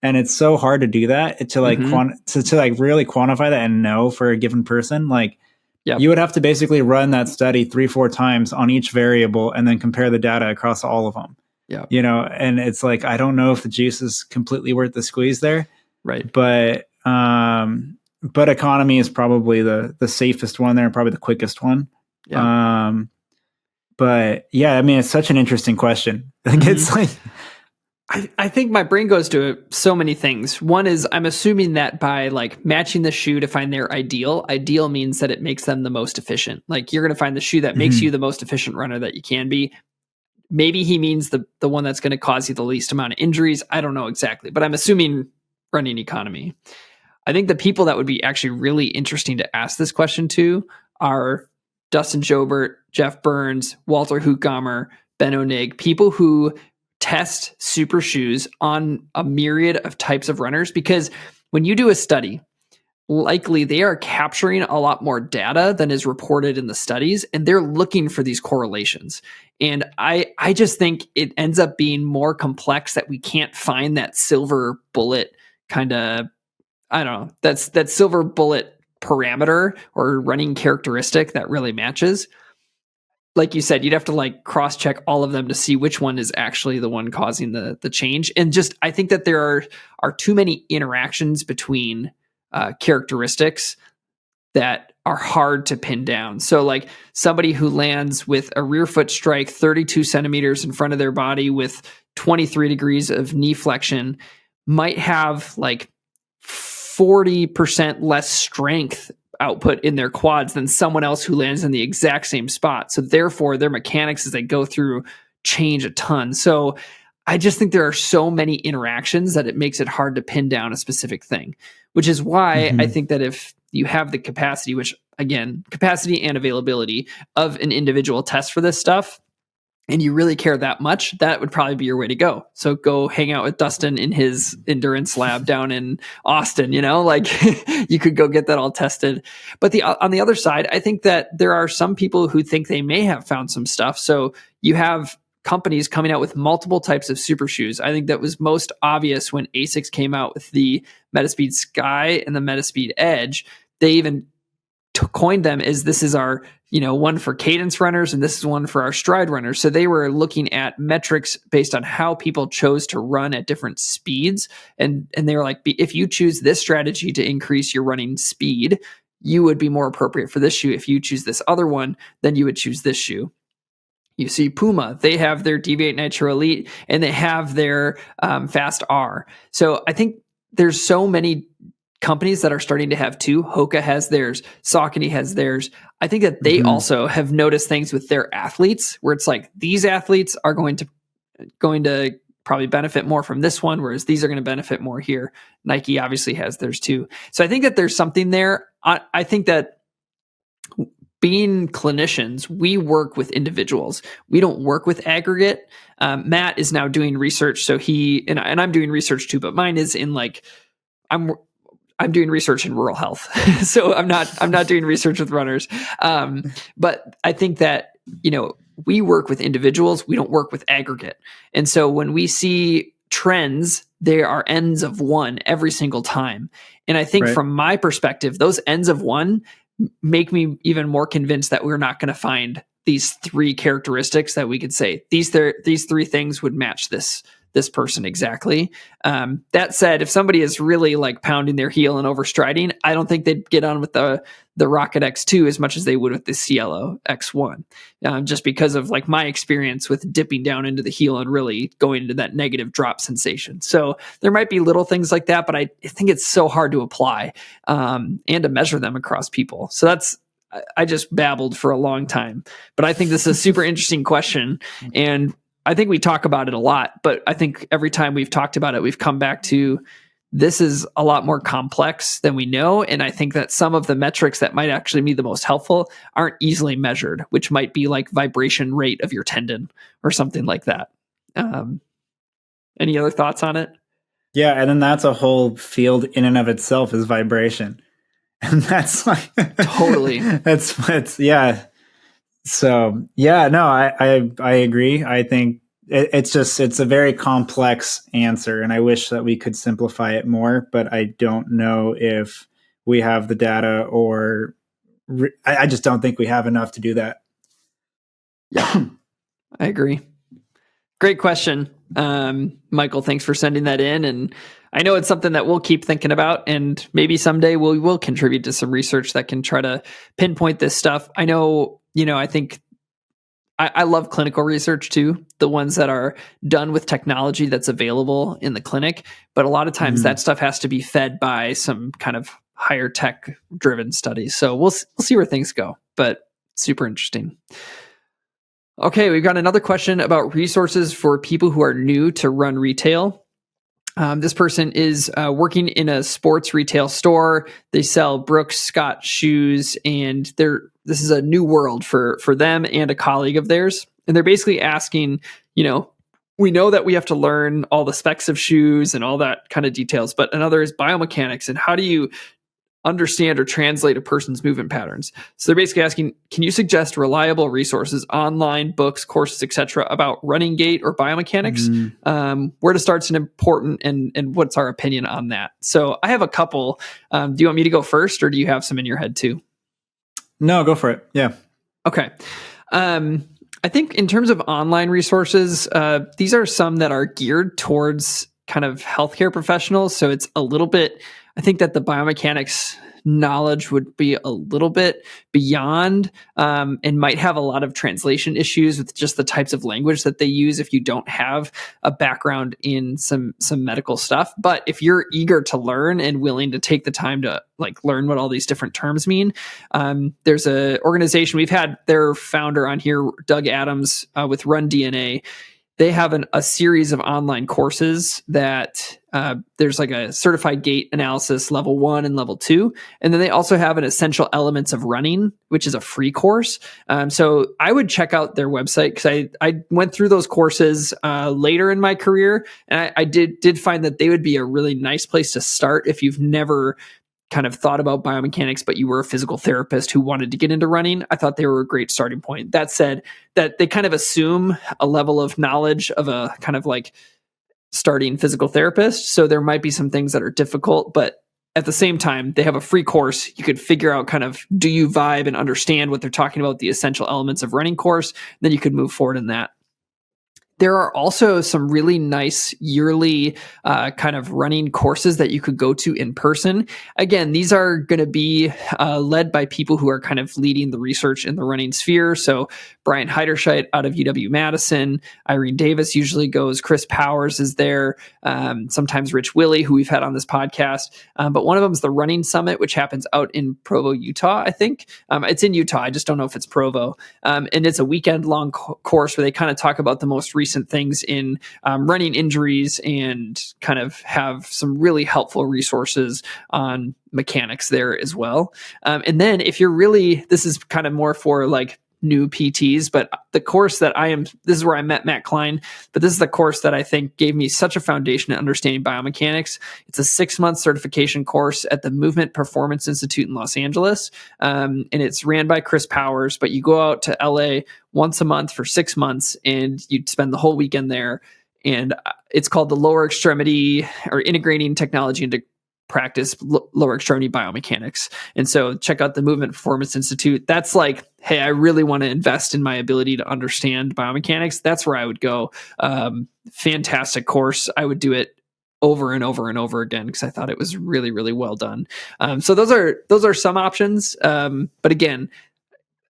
And it's so hard to do that, to like to like really quantify that and know for a given person. Like, you would have to basically run that study 3-4 times on each variable and then compare the data across all of them. And it's like, I don't know if the juice is completely worth the squeeze there. Right. But But economy is probably the safest one there and probably the quickest one. Yeah. But yeah, I mean, it's such an interesting question. Like, it's like, I think my brain goes to so many things. One is I'm assuming that by like matching the shoe to find their ideal means that it makes them the most efficient. Like you're going to find the shoe that makes you the most efficient runner that you can be. Maybe he means the one that's going to cause you the least amount of injuries. I don't know exactly, but I'm assuming running economy. I think the people that would be actually really interesting to ask this question to are Dustin Jobert, Jeff Burns, Walter Hootgamer, Ben Onig, people who test super shoes on a myriad of types of runners, because when you do a study, likely they are capturing a lot more data than is reported in the studies, and they're looking for these correlations. And I just think it ends up being more complex that we can't find that silver bullet kind of, I don't know, that silver bullet parameter or running characteristic that really matches. Like you said, you'd have to like cross check all of them to see which one is actually the one causing the change. And just, I think that there are too many interactions between characteristics that are hard to pin down. So like somebody who lands with a rear foot strike 32 centimeters in front of their body with 23 degrees of knee flexion might have like 40% less strength output in their quads than someone else who lands in the exact same spot. So therefore their mechanics as they go through change a ton. So I just think there are so many interactions that it makes it hard to pin down a specific thing, which is why I think that if you have the capacity, which again, capacity and availability of an individual test for this stuff, and you really care that much, that would probably be your way to go. So go hang out with Dustin in his endurance lab down in Austin, like you could go get that all tested. But on the other side, I think that there are some people who think they may have found some stuff. So you have companies coming out with multiple types of super shoes. I think that was most obvious when ASICS came out with the Metaspeed Sky and the Metaspeed Edge. They even coined them as this is our, one for cadence runners and this is one for our stride runners. So they were looking at metrics based on how people chose to run at different speeds. And they were like, if you choose this strategy to increase your running speed, you would be more appropriate for this shoe. If you choose this other one, then you would choose this shoe. You see Puma, they have their Deviate Nitro Elite and they have their Fast R. So I think there's so many companies that are starting to have two. Hoka has theirs, Saucony has theirs. I think that they also have noticed things with their athletes where it's like these athletes are going to probably benefit more from this one, whereas these are going to benefit more here. Nike obviously has theirs too. So I think that there's something there. I think that being clinicians, we work with individuals. We don't work with aggregate. Matt is now doing research. So he, and I'm doing research too, but mine is in like, I'm doing research in rural health. So I'm not doing research with runners. But I think that, we work with individuals. We don't work with aggregate. And so when we see trends, there are ends of one every single time. And I think from my perspective, those ends of one make me even more convinced that we're not going to find these three characteristics that we could say these three things would match this person exactly. That said, if somebody is really like pounding their heel and overstriding, I don't think they'd get on with the Rocket X2 as much as they would with the Cielo X1, just because of like my experience with dipping down into the heel and really going into that negative drop sensation. So there might be little things like that, but I think it's so hard to apply and to measure them across people. So I just babbled for a long time, but I think this is a super interesting question. And I think we talk about it a lot, but I think every time we've talked about it, we've come back to this is a lot more complex than we know. And I think that some of the metrics that might actually be the most helpful aren't easily measured, which might be like vibration rate of your tendon or something like that. Any other thoughts on it? Yeah. And then that's a whole field in and of itself is vibration. And that's like, totally. That's yeah. So yeah, no, I agree. I think it's a very complex answer, and I wish that we could simplify it more, but I don't know if we have the data or I just don't think we have enough to do that. Yeah, I agree. Great question. Michael, thanks for sending that in. And I know it's something that we'll keep thinking about, and maybe someday we will contribute to some research that can try to pinpoint this stuff. I know, I think I love clinical research too, the ones that are done with technology that's available in the clinic. But a lot of times that stuff has to be fed by some kind of higher tech driven studies. So we'll see where things go, but super interesting. Okay, we've got another question about resources for people who are new to run retail. This person is working in a sports retail store. They sell Brooks Scott shoes, and this is a new world for them and a colleague of theirs. And they're basically asking, we know that we have to learn all the specs of shoes and all that kind of details, but another is biomechanics, and how do you understand or translate a person's movement patterns? So they're basically asking, can you suggest reliable resources, online books, courses, etc., about running gait or biomechanics? Where to start's an important, and what's our opinion on that? So I have a couple. Do you want me to go first, or do you have some in your head too? No, go for it. Yeah. Okay. I think in terms of online resources, these are some that are geared towards kind of healthcare professionals. So it's a little bit, I think that the biomechanics knowledge would be a little bit beyond and might have a lot of translation issues with just the types of language that they use if you don't have a background in some medical stuff. But if you're eager to learn and willing to take the time to learn what all these different terms mean, there's an organization, we've had their founder on here, Doug Adams, with Run DNA. They have a series of online courses that there's a certified gait analysis level 1 and level 2. And then they also have an essential elements of running, which is a free course. So I would check out their website, because I went through those courses later in my career. And I did find that they would be a really nice place to start if you've never kind of thought about biomechanics, but you were a physical therapist who wanted to get into running. I thought they were a great starting point. That said, that they kind of assume a level of knowledge of a kind of starting physical therapist. So there might be some things that are difficult, but at the same time, they have a free course. You could figure out kind of, do you vibe and understand what they're talking about, the essential elements of running course? Then you could move forward in that. There are also some really nice yearly kind of running courses that you could go to in person. Again, these are going to be led by people who are kind of leading the research in the running sphere. So Brian Heiderscheit out of UW-Madison, Irene Davis usually goes, Chris Powers is there, sometimes Rich Willey, who we've had on this podcast. But one of them is the Running Summit, which happens out in Provo, Utah, I think. It's in Utah. I just don't know if it's Provo. And it's a weekend-long course where they kind of talk about the most recent things in running injuries and kind of have some really helpful resources on mechanics there as well. And then if you're really, this is kind of more for new PTs, but the course that this is where I met Matt Klein, but this is the course that I think gave me such a foundation in understanding biomechanics. It's a 6-month certification course at the Movement Performance Institute in Los Angeles. And it's ran by Chris Powers, but you go out to LA once a month for 6 months and you spend the whole weekend there. And it's called the Lower Extremity, or Integrating Technology into Practice Lower Extremity Biomechanics. And so check out the Movement Performance Institute. That's hey, I really want to invest in my ability to understand biomechanics. That's where I would go. Fantastic course. I would do it over and over and over again because I thought it was really, really well done. So those are some options. But again,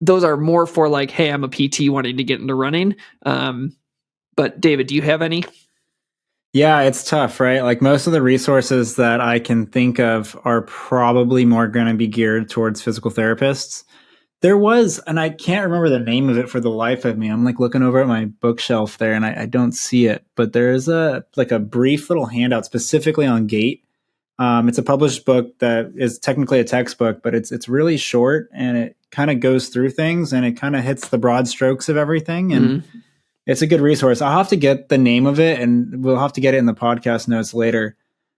those are more for hey, I'm a PT wanting to get into running. But David, do you have any? Yeah, it's tough, right? Most of the resources that I can think of are probably more going to be geared towards physical therapists. There was, and I can't remember the name of it for the life of me. I'm looking over at my bookshelf there and I don't see it, but there is a brief little handout specifically on gait. It's a published book that is technically a textbook, but it's really short and it kind of goes through things and it kind of hits the broad strokes of everything. And it's a good resource. I'll have to get the name of it and we'll have to get it in the podcast notes later.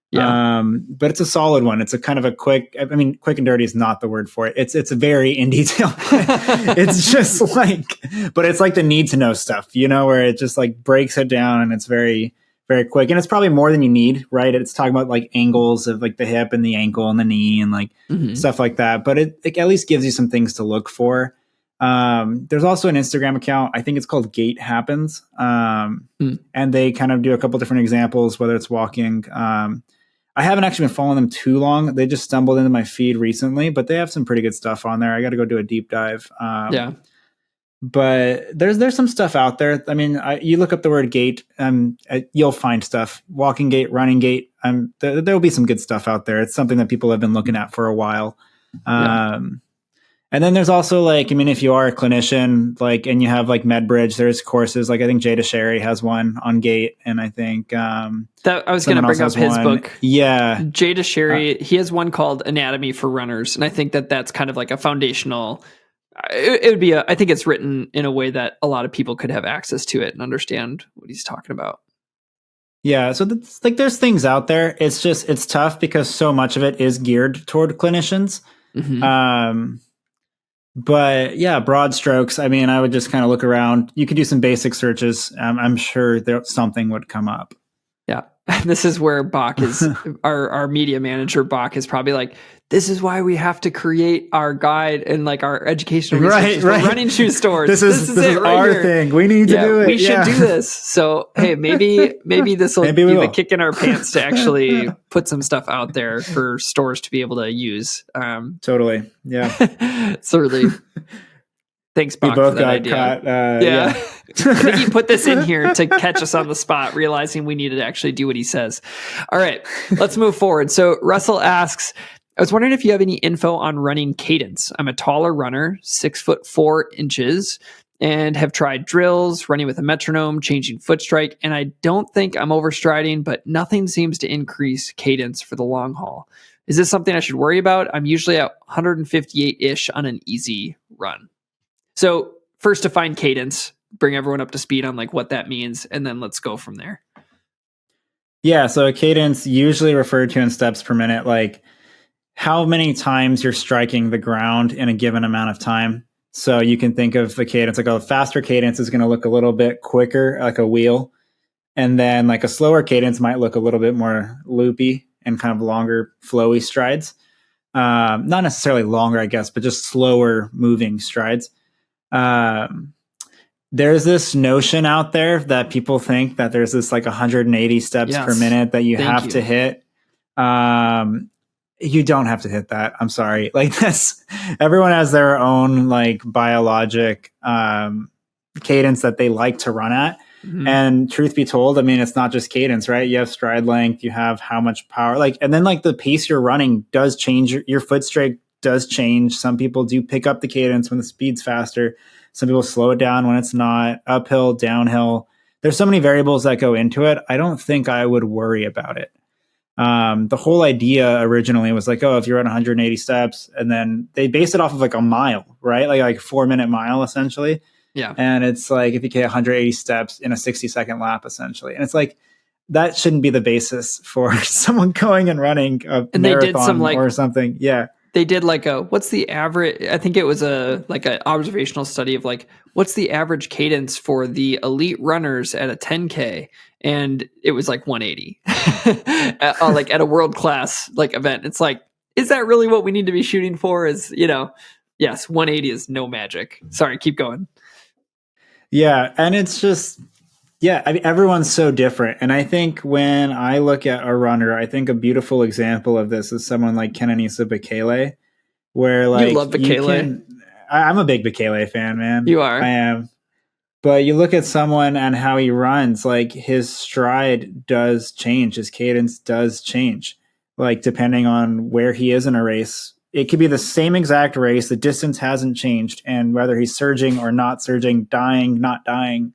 Yeah. But it's a solid one. It's a kind of a quick and dirty is not the word for it. It's very in detail. It's just but it's the need to know stuff, where it just breaks it down and it's very, very quick. And it's probably more than you need, right? It's talking about angles of the hip and the ankle and the knee and stuff like that. But it at least gives you some things to look for. There's also an Instagram account. I think it's called Gait Happens. And they kind of do a couple different examples, whether it's walking. I haven't actually been following them too long. They just stumbled into my feed recently, but they have some pretty good stuff on there. I got to go do a deep dive. But there's some stuff out there. I mean, you look up the word gait, you'll find stuff. Walking gait, running gait. There will be some good stuff out there. It's something that people have been looking at for a while. And then there's also if you are a clinician, and you have MedBridge, there's courses. I think Jay DeSherry has one on gait, and I think that I was going to bring up his book. Yeah, Jay DeSherry, he has one called Anatomy for Runners, and I think that's kind of like a foundational. It would be I think it's written in a way that a lot of people could have access to it and understand what he's talking about. Yeah, so there's things out there. It's just it's tough because so much of it is geared toward clinicians. But yeah, broad strokes. I mean, I would just kind of look around. You could do some basic searches. I'm sure something would come up. Yeah. This is where Bach is, our media manager, Bach, is probably like, this is why we have to create our guide and our educational resources for running shoe stores. This is it right our here. Thing. We need to do it. We should do this. So, hey, maybe this will be the kick in our pants to actually put some stuff out there for stores to be able to use. Totally. Yeah. Certainly. Thanks, Bach, we both for that got idea. Caught. I think he put this in here to catch us on the spot, realizing we needed to actually do what he says. All right, let's move forward. So Russell asks, I was wondering if you have any info on running Cadence. I'm a taller runner, 6'4", and have tried drills, running with a metronome, changing foot strike, and I don't think I'm overstriding, but nothing seems to increase cadence for the long haul. Is this something I should worry about? I'm usually at 158-ish on an easy run. So first, define cadence, bring everyone up to speed on what that means, and then let's go from there. Yeah, so a cadence usually referred to in steps per minute, how many times you're striking the ground in a given amount of time. So you can think of the cadence, a faster cadence is going to look a little bit quicker, like a wheel. And then a slower cadence might look a little bit more loopy and kind of longer, flowy strides. Not necessarily longer, I guess, but just slower moving strides. There's this notion out there that people think that there's this 180 steps per minute that you have to hit. You don't have to hit that. I'm sorry. Everyone has their own biologic cadence that they like to run at. Mm-hmm. And truth be told, I mean, it's not just cadence, right? You have stride length, you have how much power, and then the pace you're running does change. Your foot strike does change. Some people do pick up the cadence when the speed's faster. Some people slow it down when it's not. Uphill, downhill. There's so many variables that go into it. I don't think I would worry about it. The whole idea originally was if you're at 180 steps, and then they base it off of a mile, right? Like 4-minute mile essentially. Yeah. And it's if you get 180 steps in a 60-second lap essentially. And it's that shouldn't be the basis for someone going and running a marathon they did some, or something. Yeah. They did what's the average? I think it was an observational study of what's the average cadence for the elite runners at a 10K, and it was 180 at a world class event. It's is that really what we need to be shooting for? Yes, 180 is no magic. Sorry, keep going. Yeah, and it's just I mean, everyone's so different. And I think when I look at a runner, I think a beautiful example of this is someone like Kenenisa Bekele, where you love Bekele. I'm a big Bekele fan, man. You are. I am. But you look at someone and how he runs, his stride does change. His cadence does change, depending on where he is in a race. It could be the same exact race. The distance hasn't changed. And whether he's surging or not surging, dying, not dying,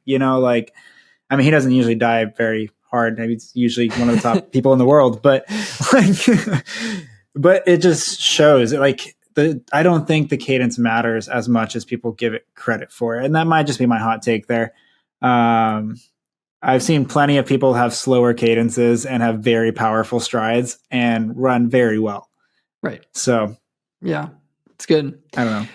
I mean, he doesn't usually dive very hard. Maybe it's usually one of the top people in the world, but but it just shows I don't think the cadence matters as much as people give it credit for. And that might just be my hot take there. I've seen plenty of people have slower cadences and have very powerful strides and run very well. Right. So yeah, it's good. I don't know.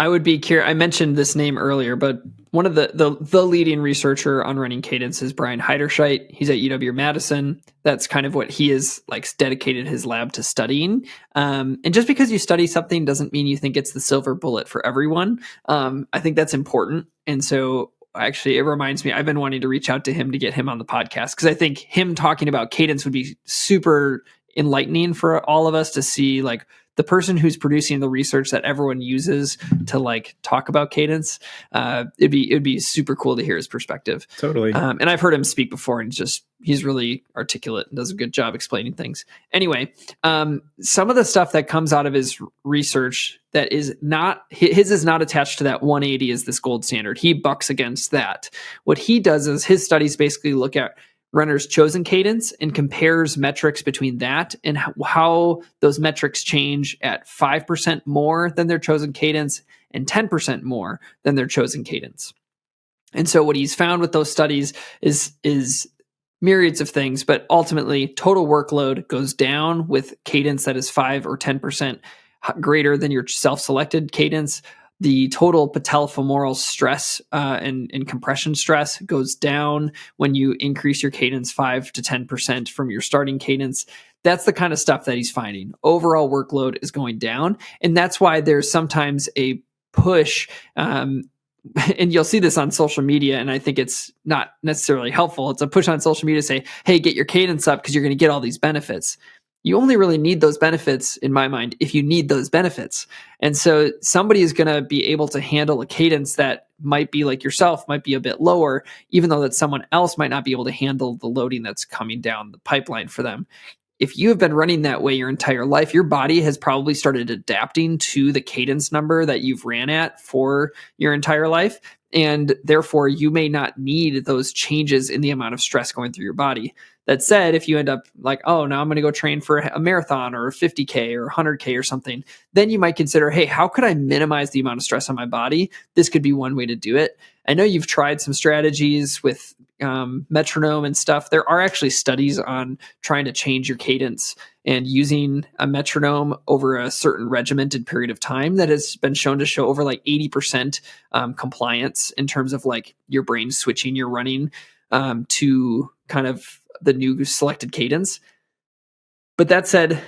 I would be curious. I mentioned this name earlier, but one of the leading researcher on running cadence is Brian Heiderscheit. He's at UW-Madison. That's kind of what he is like dedicated his lab to studying. And just because you study something doesn't mean you think it's the silver bullet for everyone. I think that's important. And so actually, it reminds me, I've been wanting to reach out to him to get him on the podcast because I think him talking about cadence would be super enlightening for all of us to see, like, the person who's producing the research that everyone uses to like talk about cadence. It'd be super cool to hear his perspective. Totally. And I've heard him speak before, and he's really articulate and does a good job explaining things. Anyway, some of the stuff that comes out of his research that is not his is not attached to that 180 as this gold standard. He bucks against that. What he does is his studies basically look at runners' chosen cadence and compares metrics between that and how those metrics change at 5% more than their chosen cadence and 10% more than their chosen cadence. And so what he's found with those studies is myriads of things, but ultimately total workload goes down with cadence that is 5 or 10% greater than your self-selected cadence. The total patellofemoral stress and compression stress goes down when you increase your cadence 5 to 10% from your starting cadence. That's the kind of stuff that he's finding. Overall workload is going down. And that's why there's sometimes a push, and you'll see this on social media, and I think it's not necessarily helpful. It's a push on social media to say, hey, get your cadence up because you're going to get all these benefits. You only really need those benefits, in my mind, if you need those benefits. And so somebody is going to be able to handle a cadence that might be like yourself, might be a bit lower, even though that someone else might not be able to handle the loading that's coming down the pipeline for them. If you have been running that way your entire life, your body has probably started adapting to the cadence number that you've ran at for your entire life. And therefore, you may not need those changes in the amount of stress going through your body. That said, if you end up like, oh, now I'm going to go train for a marathon or a 50K or 100K or something, then you might consider, hey, how could I minimize the amount of stress on my body? This could be one way to do it. I know you've tried some strategies with metronome and stuff. There are actually studies on trying to change your cadence and using a metronome over a certain regimented period of time that has been shown to show over like 80% compliance in terms of like your brain switching your running to kind of the new selected cadence. But that said,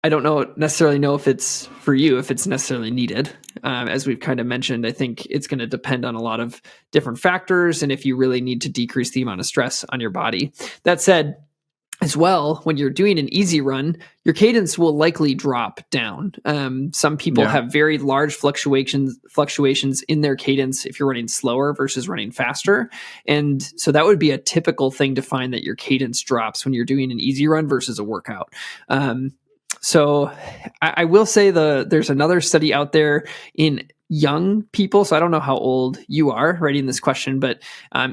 I don't necessarily know if it's for you, if it's necessarily needed. As we've kind of mentioned, I think it's going to depend on a lot of different factors and if you really need to decrease the amount of stress on your body. That said, as well, when you're doing an easy run, your cadence will likely drop down. Some people have very large fluctuations in their cadence if you're running slower versus running faster. And so that would be a typical thing to find, that your cadence drops when you're doing an easy run versus a workout. So I will say there's another study out there in young people. So I don't know how old you are writing this question, but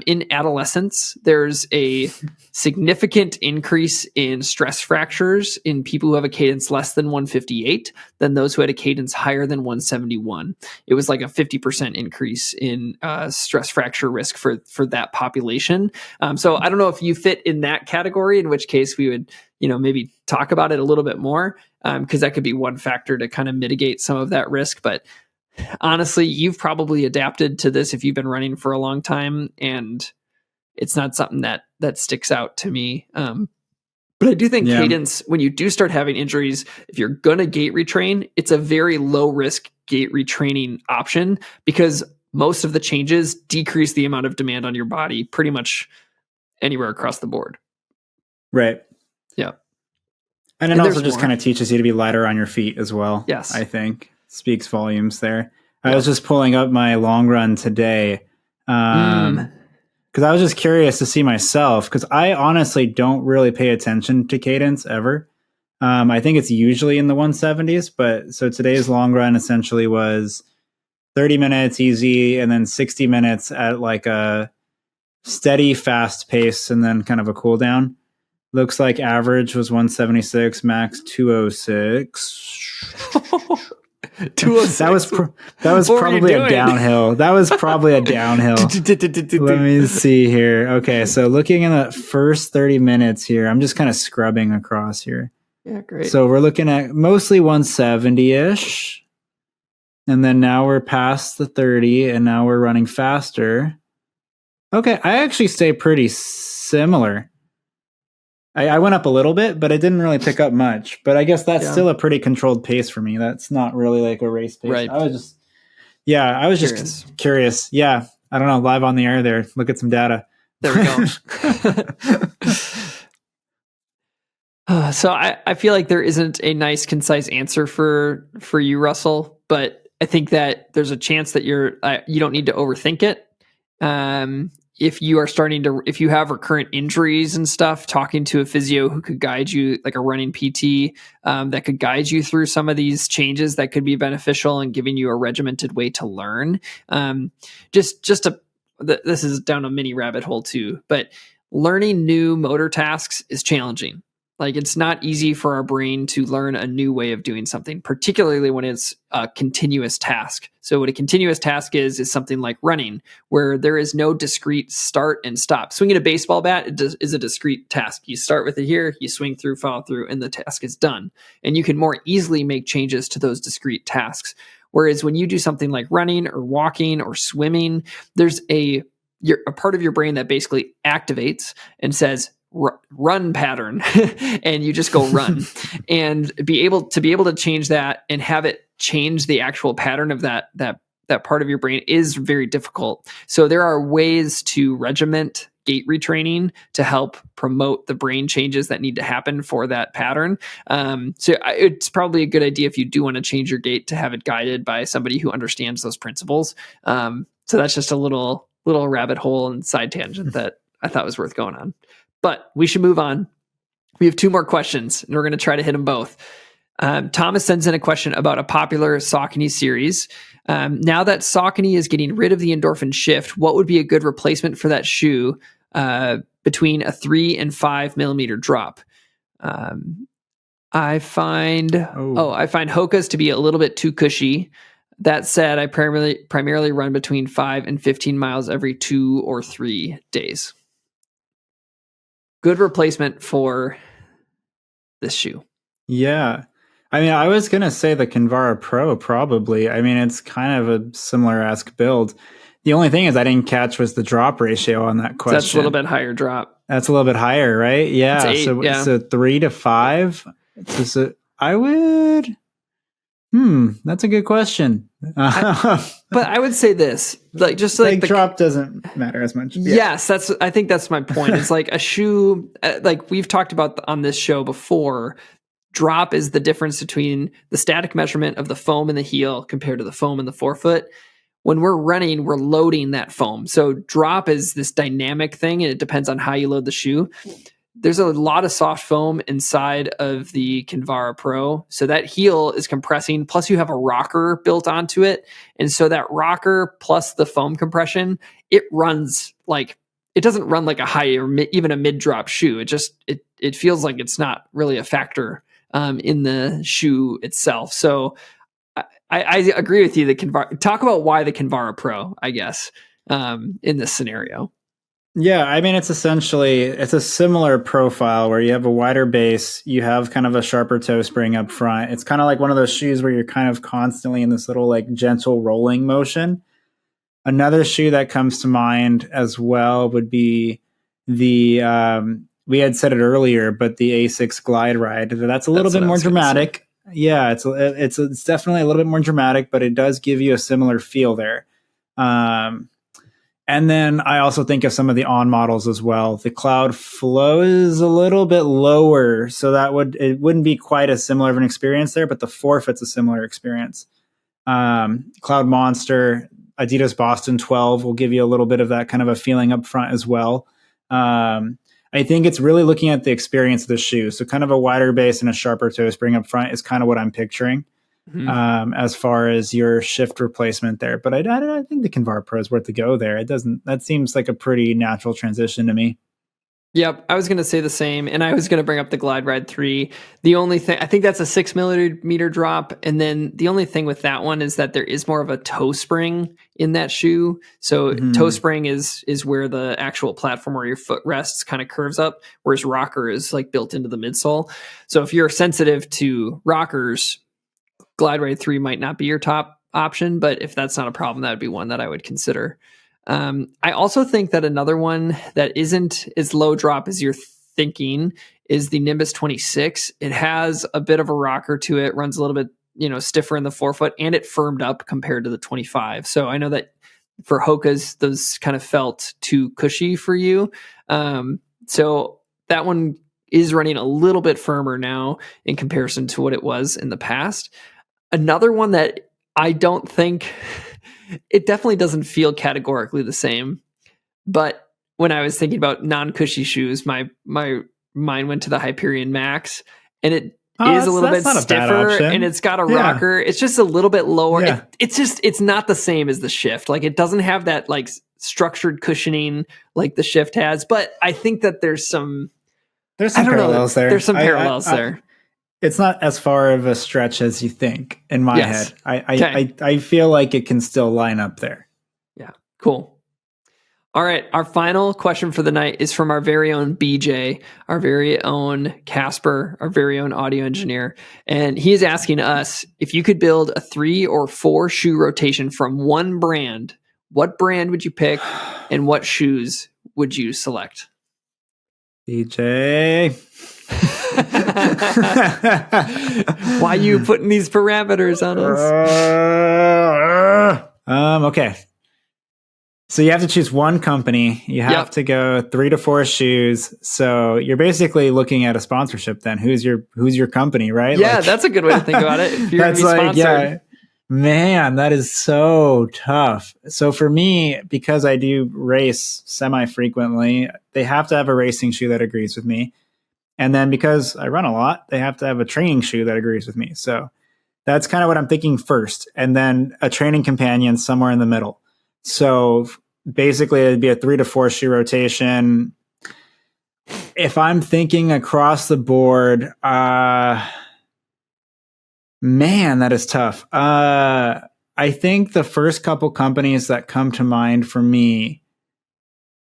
in adolescence, there's a significant increase in stress fractures in people who have a cadence less than 158 than those who had a cadence higher than 171. It was like a 50% increase in stress fracture risk for that population. So I don't know if you fit in that category, in which case we would, maybe talk about it a little bit more, because that could be one factor to kind of mitigate some of that risk. But honestly, you've probably adapted to this if you've been running for a long time, and it's not something that sticks out to me. But I do think cadence, when you do start having injuries, if you're going to gait retrain, it's a very low risk gait retraining option, because most of the changes decrease the amount of demand on your body pretty much anywhere across the board. Right. Yeah. And it also just kind of teaches you to be lighter on your feet as well. Yes. I think speaks volumes there. I was just pulling up my long run today because I was just curious to see myself, because I honestly don't really pay attention to cadence ever. I think it's usually in the 170s, but so today's long run essentially was 30 minutes easy and then 60 minutes at like a steady, fast pace and then kind of a cool down. Looks like average was 176, max 206. 206. That was probably a downhill. That was probably a downhill. Let me see here. Okay, so looking in the first 30 minutes here, I'm just kind of scrubbing across here. Yeah, great. So we're looking at mostly 170-ish. And then now we're past the 30 and now we're running faster. Okay, I actually stay pretty similar. I went up a little bit, but I didn't really pick up much. But I guess that's still a pretty controlled pace for me. That's not really like a race pace. Right. I was just curious. Yeah, I don't know. Live on the air there. Look at some data. There we go. So I feel like there isn't a nice, concise answer for you, Russell. But I think that there's a chance that you don't need to overthink it. If you are if you have recurrent injuries and stuff, talking to a physio who could guide you, like a running PT, that could guide you through some of these changes that could be beneficial and giving you a regimented way to learn. This is down a mini rabbit hole too, but learning new motor tasks is challenging. Like, it's not easy for our brain to learn a new way of doing something, particularly when it's a continuous task. So what a continuous task is something like running, where there is no discrete start and stop. Swinging a baseball bat is a discrete task. You start with it here, you swing through, follow through, and the task is done. And you can more easily make changes to those discrete tasks. Whereas when you do something like running or walking or swimming, there's a part of your brain that basically activates and says, run pattern, and you just go run. And be able to change that and have it change the actual pattern of that part of your brain is very difficult. So there are ways to regiment gait retraining to help promote the brain changes that need to happen for that pattern. So it's probably a good idea, if you do want to change your gait, to have it guided by somebody who understands those principles. So that's just a little rabbit hole and side tangent that I thought was worth going on. But we should move on. We have 2 more questions, and we're going to try to hit them both. Thomas sends in a question about a popular Saucony series. Now that Saucony is getting rid of the Endorphin shift, what would be a good replacement for that shoe between a 3 and 5 millimeter drop? I find Hoka's to be a little bit too cushy. That said, I primarily run between 5 and 15 miles every 2 or 3 days. Good replacement for this shoe. Yeah. I mean, I was going to say the Kinvara Pro, probably. I mean, it's kind of a similar-esque build. The only thing is I didn't catch was the drop ratio on that question. That's a little bit higher drop. That's a little bit higher, right? Yeah. It's 8, so 3 to 5. I would... that's a good question. But I would say this, like, just like the drop doesn't matter as much. Yeah. Yes, I think that's my point. It's like a shoe, like we've talked about on this show before. Drop is the difference between the static measurement of the foam in the heel compared to the foam in the forefoot. When we're running, we're loading that foam. So drop is this dynamic thing, and it depends on how you load the shoe. There's a lot of soft foam inside of the Kinvara Pro. So that heel is compressing, plus you have a rocker built onto it. And so that rocker plus the foam compression, it runs like, it doesn't run like a high or even a mid-drop shoe. It feels like it's not really a factor in the shoe itself. So I agree with you. Talk about why the Kinvara Pro, I guess, in this scenario. Yeah, I mean, it's a similar profile where you have a wider base, you have kind of a sharper toe spring up front. It's kind of like one of those shoes where you're kind of constantly in this little like gentle rolling motion. Another shoe that comes to mind as well would be the, we had said it earlier, but the A6 Glide Ride. That's a little bit more dramatic. Yeah, it's definitely a little bit more dramatic, but it does give you a similar feel there. And then I also think of some of the on models as well. The Cloud Flow is a little bit lower, so it wouldn't be quite as similar of an experience there, but the Forfeit's a similar experience. Cloud Monster, Adidas Boston 12 will give you a little bit of that kind of a feeling up front as well. I think it's really looking at the experience of the shoe. So kind of a wider base and a sharper toe spring up front is kind of what I'm picturing. As far as your shift replacement there. But I think the Kinvara Pro is worth the go there. That seems like a pretty natural transition to me. Yep, I was going to say the same, and I was going to bring up the Glide Ride 3. The only thing, I think that's a 6 millimeter drop, and then the only thing with that one is that there is more of a toe spring in that shoe. So toe spring is where the actual platform where your foot rests kind of curves up, whereas rocker is like built into the midsole. So if you're sensitive to rockers, Glide Ride 3 might not be your top option, but if that's not a problem, that would be one that I would consider. I also think that another one that isn't as low drop as you're thinking is the Nimbus 26. It has a bit of a rocker to it, runs a little bit, stiffer in the forefoot, and it firmed up compared to the 25. So I know that for Hoka's, those kind of felt too cushy for you. So that one is running a little bit firmer now in comparison to what it was in the past. Another one that I don't think, it definitely doesn't feel categorically the same, but when I was thinking about non-cushy shoes, my mind went to the Hyperion Max, and it is a little bit stiffer, and it's got a rocker. It's just a little bit lower. Yeah. It's not the same as the Shift. Like, it doesn't have that like structured cushioning like the Shift has, but I think that there's some parallels there. There's some parallels there. It's not as far of a stretch as you think in my head. I feel like it can still line up there. Yeah. Cool. All right. Our final question for the night is from our very own BJ, our very own Casper, our very own audio engineer. And he is asking us, if you could build a 3 or 4 shoe rotation from one brand, what brand would you pick and what shoes would you select? BJ. Why are you putting these parameters on us? Okay. So you have to choose one company. You have to go 3 to 4 shoes. So you're basically looking at a sponsorship then. Who's your company, right? Yeah, that's a good way to think about it. If you're going to be sponsored. Man, that is so tough. So for me, because I do race semi-frequently, they have to have a racing shoe that agrees with me. And then because I run a lot, they have to have a training shoe that agrees with me. So that's kind of what I'm thinking first. And then a training companion somewhere in the middle. So basically it'd be a 3 to 4 shoe rotation. If I'm thinking across the board, man, that is tough. I think the first couple companies that come to mind for me,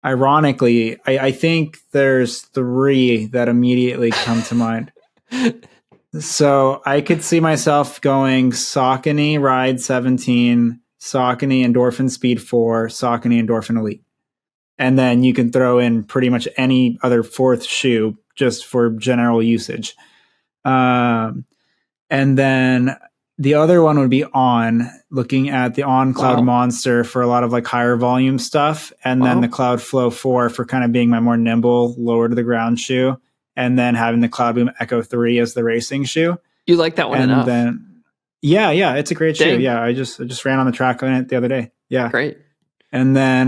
ironically, I think there's 3 that immediately come to mind. So I could see myself going Saucony Ride 17, Saucony Endorphin Speed 4, Saucony Endorphin Elite. And then you can throw in pretty much any other 4th shoe just for general usage. And then the other one would be looking at the Cloud Monster for a lot of like higher volume stuff. And then the Cloud Flow 4 for kind of being my more nimble, lower to the ground shoe. And then having the Cloud Boom Echo 3 as the racing shoe. You like that one enough? Yeah, it's a great shoe. Yeah, I just ran on the track on it the other day. Yeah. Great. And then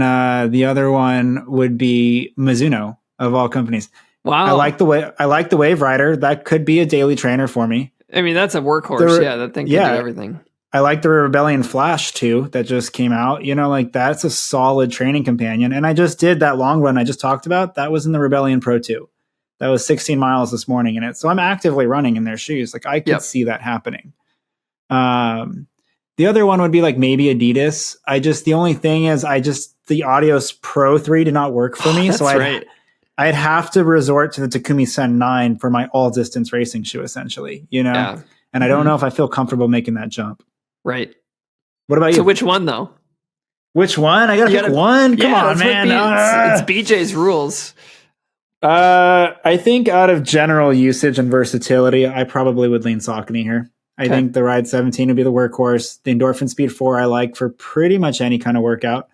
the other one would be Mizuno of all companies. Wow. I like the Wave Rider. That could be a daily trainer for me. I mean, that's a workhorse. That thing can do everything. I like the Rebellion Flash too that just came out. Like that's a solid training companion. And I just did that long run I just talked about. That was in the Rebellion Pro 2. That was 16 miles this morning in it. So I'm actively running in their shoes. Like I could see that happening. The other one would be like maybe Adidas. The only thing is the Adios Pro 3 did not work for me. So I'd have to resort to the Takumi Sen 9 for my all distance racing shoe essentially, and I don't know if I feel comfortable making that jump. Right. What about you? So which one though? Which one? I gotta pick one. Come on, man. It's BJ's rules. I think out of general usage and versatility, I probably would lean Saucony here. I think the Ride 17 would be the workhorse. The Endorphin Speed 4 I like for pretty much any kind of workout.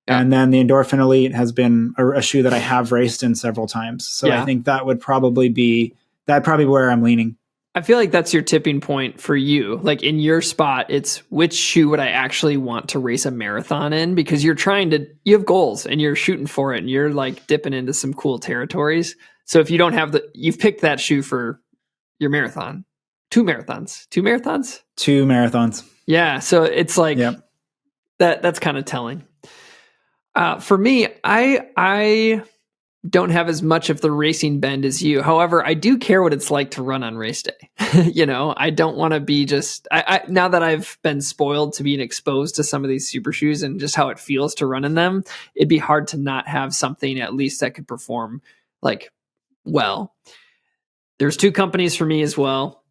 Yeah. And then the Endorphin Elite has been a shoe that I have raced in several times. So I think that would probably be where I'm leaning. I feel like that's your tipping point for you. Like in your spot, it's which shoe would I actually want to race a marathon in? Because you have goals and you're shooting for it and you're like dipping into some cool territories. So if you don't have you've picked that shoe for your marathon. 2 marathons. 2 marathons? 2 marathons. Yeah. So it's like that's kind of telling. For me, I don't have as much of the racing bend as you. However, I do care what it's like to run on race day. I don't want to be now that I've been spoiled to being exposed to some of these super shoes and just how it feels to run in them, it'd be hard to not have something at least that could perform like well. There's 2 companies for me as well.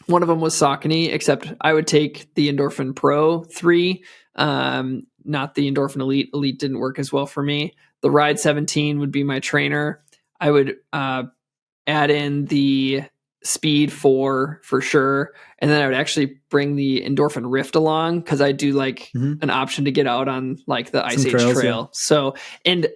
One of them was Saucony, except I would take the Endorphin Pro 3, not the Endorphin Elite. Elite didn't work as well for me. The Ride 17 would be my trainer. I would add in the Speed 4 for sure. And then I would actually bring the Endorphin Rift along because I do like an option to get out on like the Ice Age trail. Yeah. So, and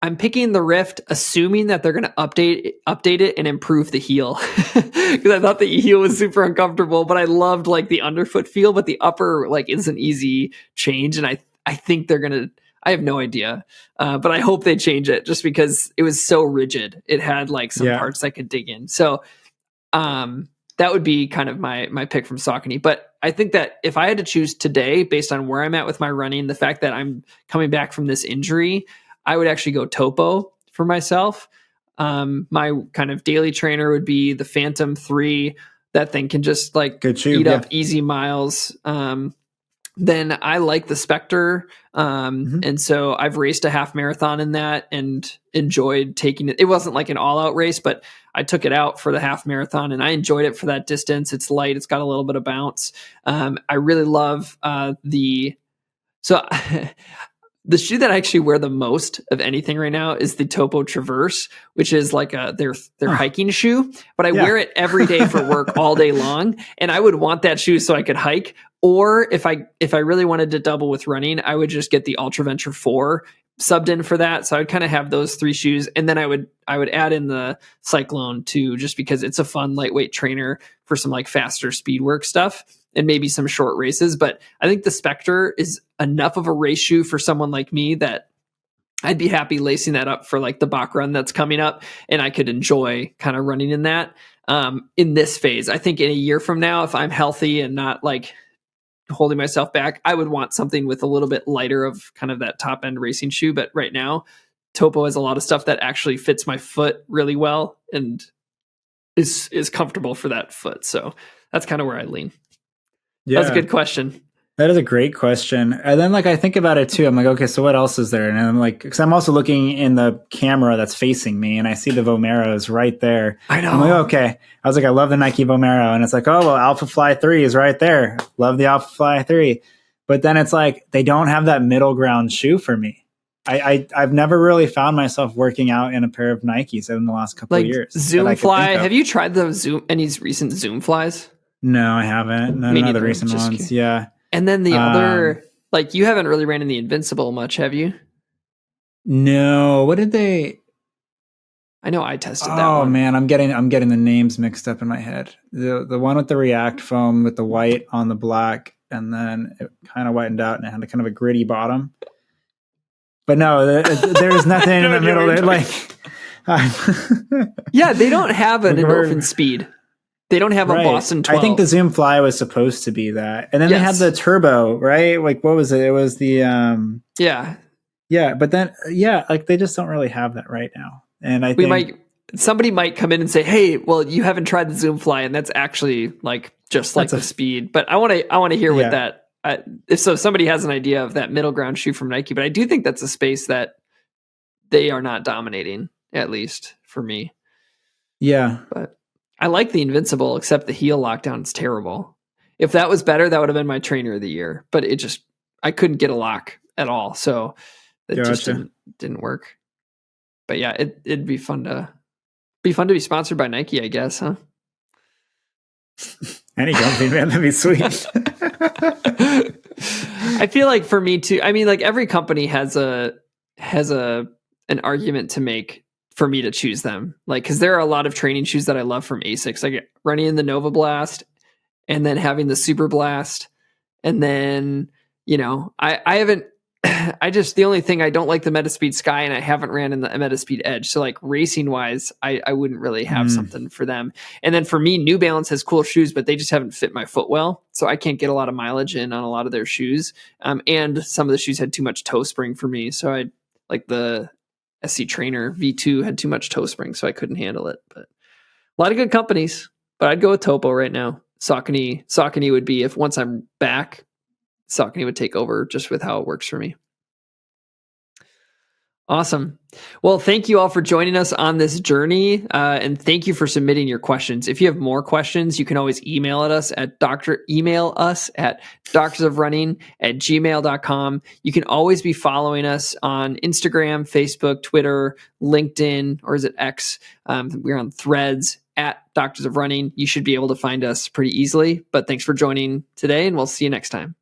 I'm picking the Rift, assuming that they're going to update it and improve the heel, because I thought the heel was super uncomfortable, but I loved like the underfoot feel, but the upper like is an easy change, and I think they're going to. I have no idea, but I hope they change it just because it was so rigid. It had like some parts I could dig in, so that would be kind of my pick from Saucony. But I think that if I had to choose today, based on where I'm at with my running, the fact that I'm coming back from this injury, I would actually go Topo for myself. My kind of daily trainer would be the Phantom 3. That thing can just like eat up easy miles. Then I like the Spectre. And so I've raced a half marathon in that and enjoyed taking it. It wasn't like an all out race, but I took it out for the half marathon and I enjoyed it for that distance. It's light. It's got a little bit of bounce. I really love the shoe that I actually wear the most of anything right now is the Topo Traverse, which is like their hiking shoe, but I wear it every day for work all day long. And I would want that shoe so I could hike. Or if I really wanted to double with running, I would just get the Ultra Venture 4 subbed in for that. So I would kind of have those 3 shoes. And then I would add in the Cyclone too, just because it's a fun lightweight trainer for some like faster speed work stuff and maybe some short races. But I think the Spectre is enough of a race shoe for someone like me that I'd be happy lacing that up for like the Bach run that's coming up, and I could enjoy kind of running in that in this phase. I think in a year from now, if I'm healthy and not like holding myself back, I would want something with a little bit lighter of kind of that top end racing shoe. But right now, Topo has a lot of stuff that actually fits my foot really well and is comfortable for that foot. So that's kind of where I lean. Yeah. That's a good question. That is a great question. And then like I think about it too. I'm like, okay, so what else is there? And I'm like, because I'm also looking in the camera that's facing me and I see the Vomeros right there. I know. I'm like, okay. I was like, I love the Nike Vomero. And it's like, oh, well, Alpha Fly 3 is right there. Love the Alpha Fly 3. But then it's like, they don't have that middle ground shoe for me. I've never really found myself working out in a pair of Nikes in the last couple of years. Zoom Fly. Have you tried any recent Zoom Flies? No, I haven't. None of the recent ones. Curious. Yeah. And then the other, like you haven't really ran in the Invincible much, have you? No. What did they? I know I tested that one. Oh man, I'm getting the names mixed up in my head. The one with the React foam with the white on the black, and then it kind of whitened out and it had a kind of a gritty bottom. But no, there's nothing in the middle. They're like, yeah, they don't have an Endorphin Speed. They don't have a Boston 12. I think the Zoom Fly was supposed to be that. And then they had the Turbo, right? Like, what was it? It was the... Yeah, but then, like, they just don't really have that right now. And I think... Somebody might come in and say, hey, well, you haven't tried the Zoom Fly, and that's actually, like, just like the Speed. But I want to hear what that... if somebody has an idea of that middle ground shoe from Nike. But I do think that's a space that they are not dominating, at least for me. Yeah. But... I like the Invincible, except the heel lockdown is terrible. If that was better, that would have been my trainer of the year. But I couldn't get a lock at all, so it just didn't work. But yeah, it'd be fun to be sponsored by Nike, I guess, huh? Any company, man, that'd be sweet. I feel like for me too. I mean, like every company has an argument to make for me to choose them, like, because there are a lot of training shoes that I love from ASICS, like running in the Nova Blast and then having the Super Blast. And then, I haven't, the only thing I don't like the Metaspeed Sky, and I haven't ran in the Metaspeed Edge. So like racing wise, I wouldn't really have something for them. And then for me, New Balance has cool shoes, but they just haven't fit my foot well. So I can't get a lot of mileage in on a lot of their shoes. And some of the shoes had too much toe spring for me. So I like the SC Trainer V2 had too much toe spring, so I couldn't handle it. But a lot of good companies, but I'd go with Topo right now. Saucony would be, if once I'm back, Saucony would take over just with how it works for me. Awesome. Well, thank you all for joining us on this journey. And thank you for submitting your questions. If you have more questions, you can always email us at doctorsofrunning@gmail.com. You can always be following us on Instagram, Facebook, Twitter, LinkedIn, or is it X? We're on Threads at Doctors of Running. You should be able to find us pretty easily. But thanks for joining today, and we'll see you next time.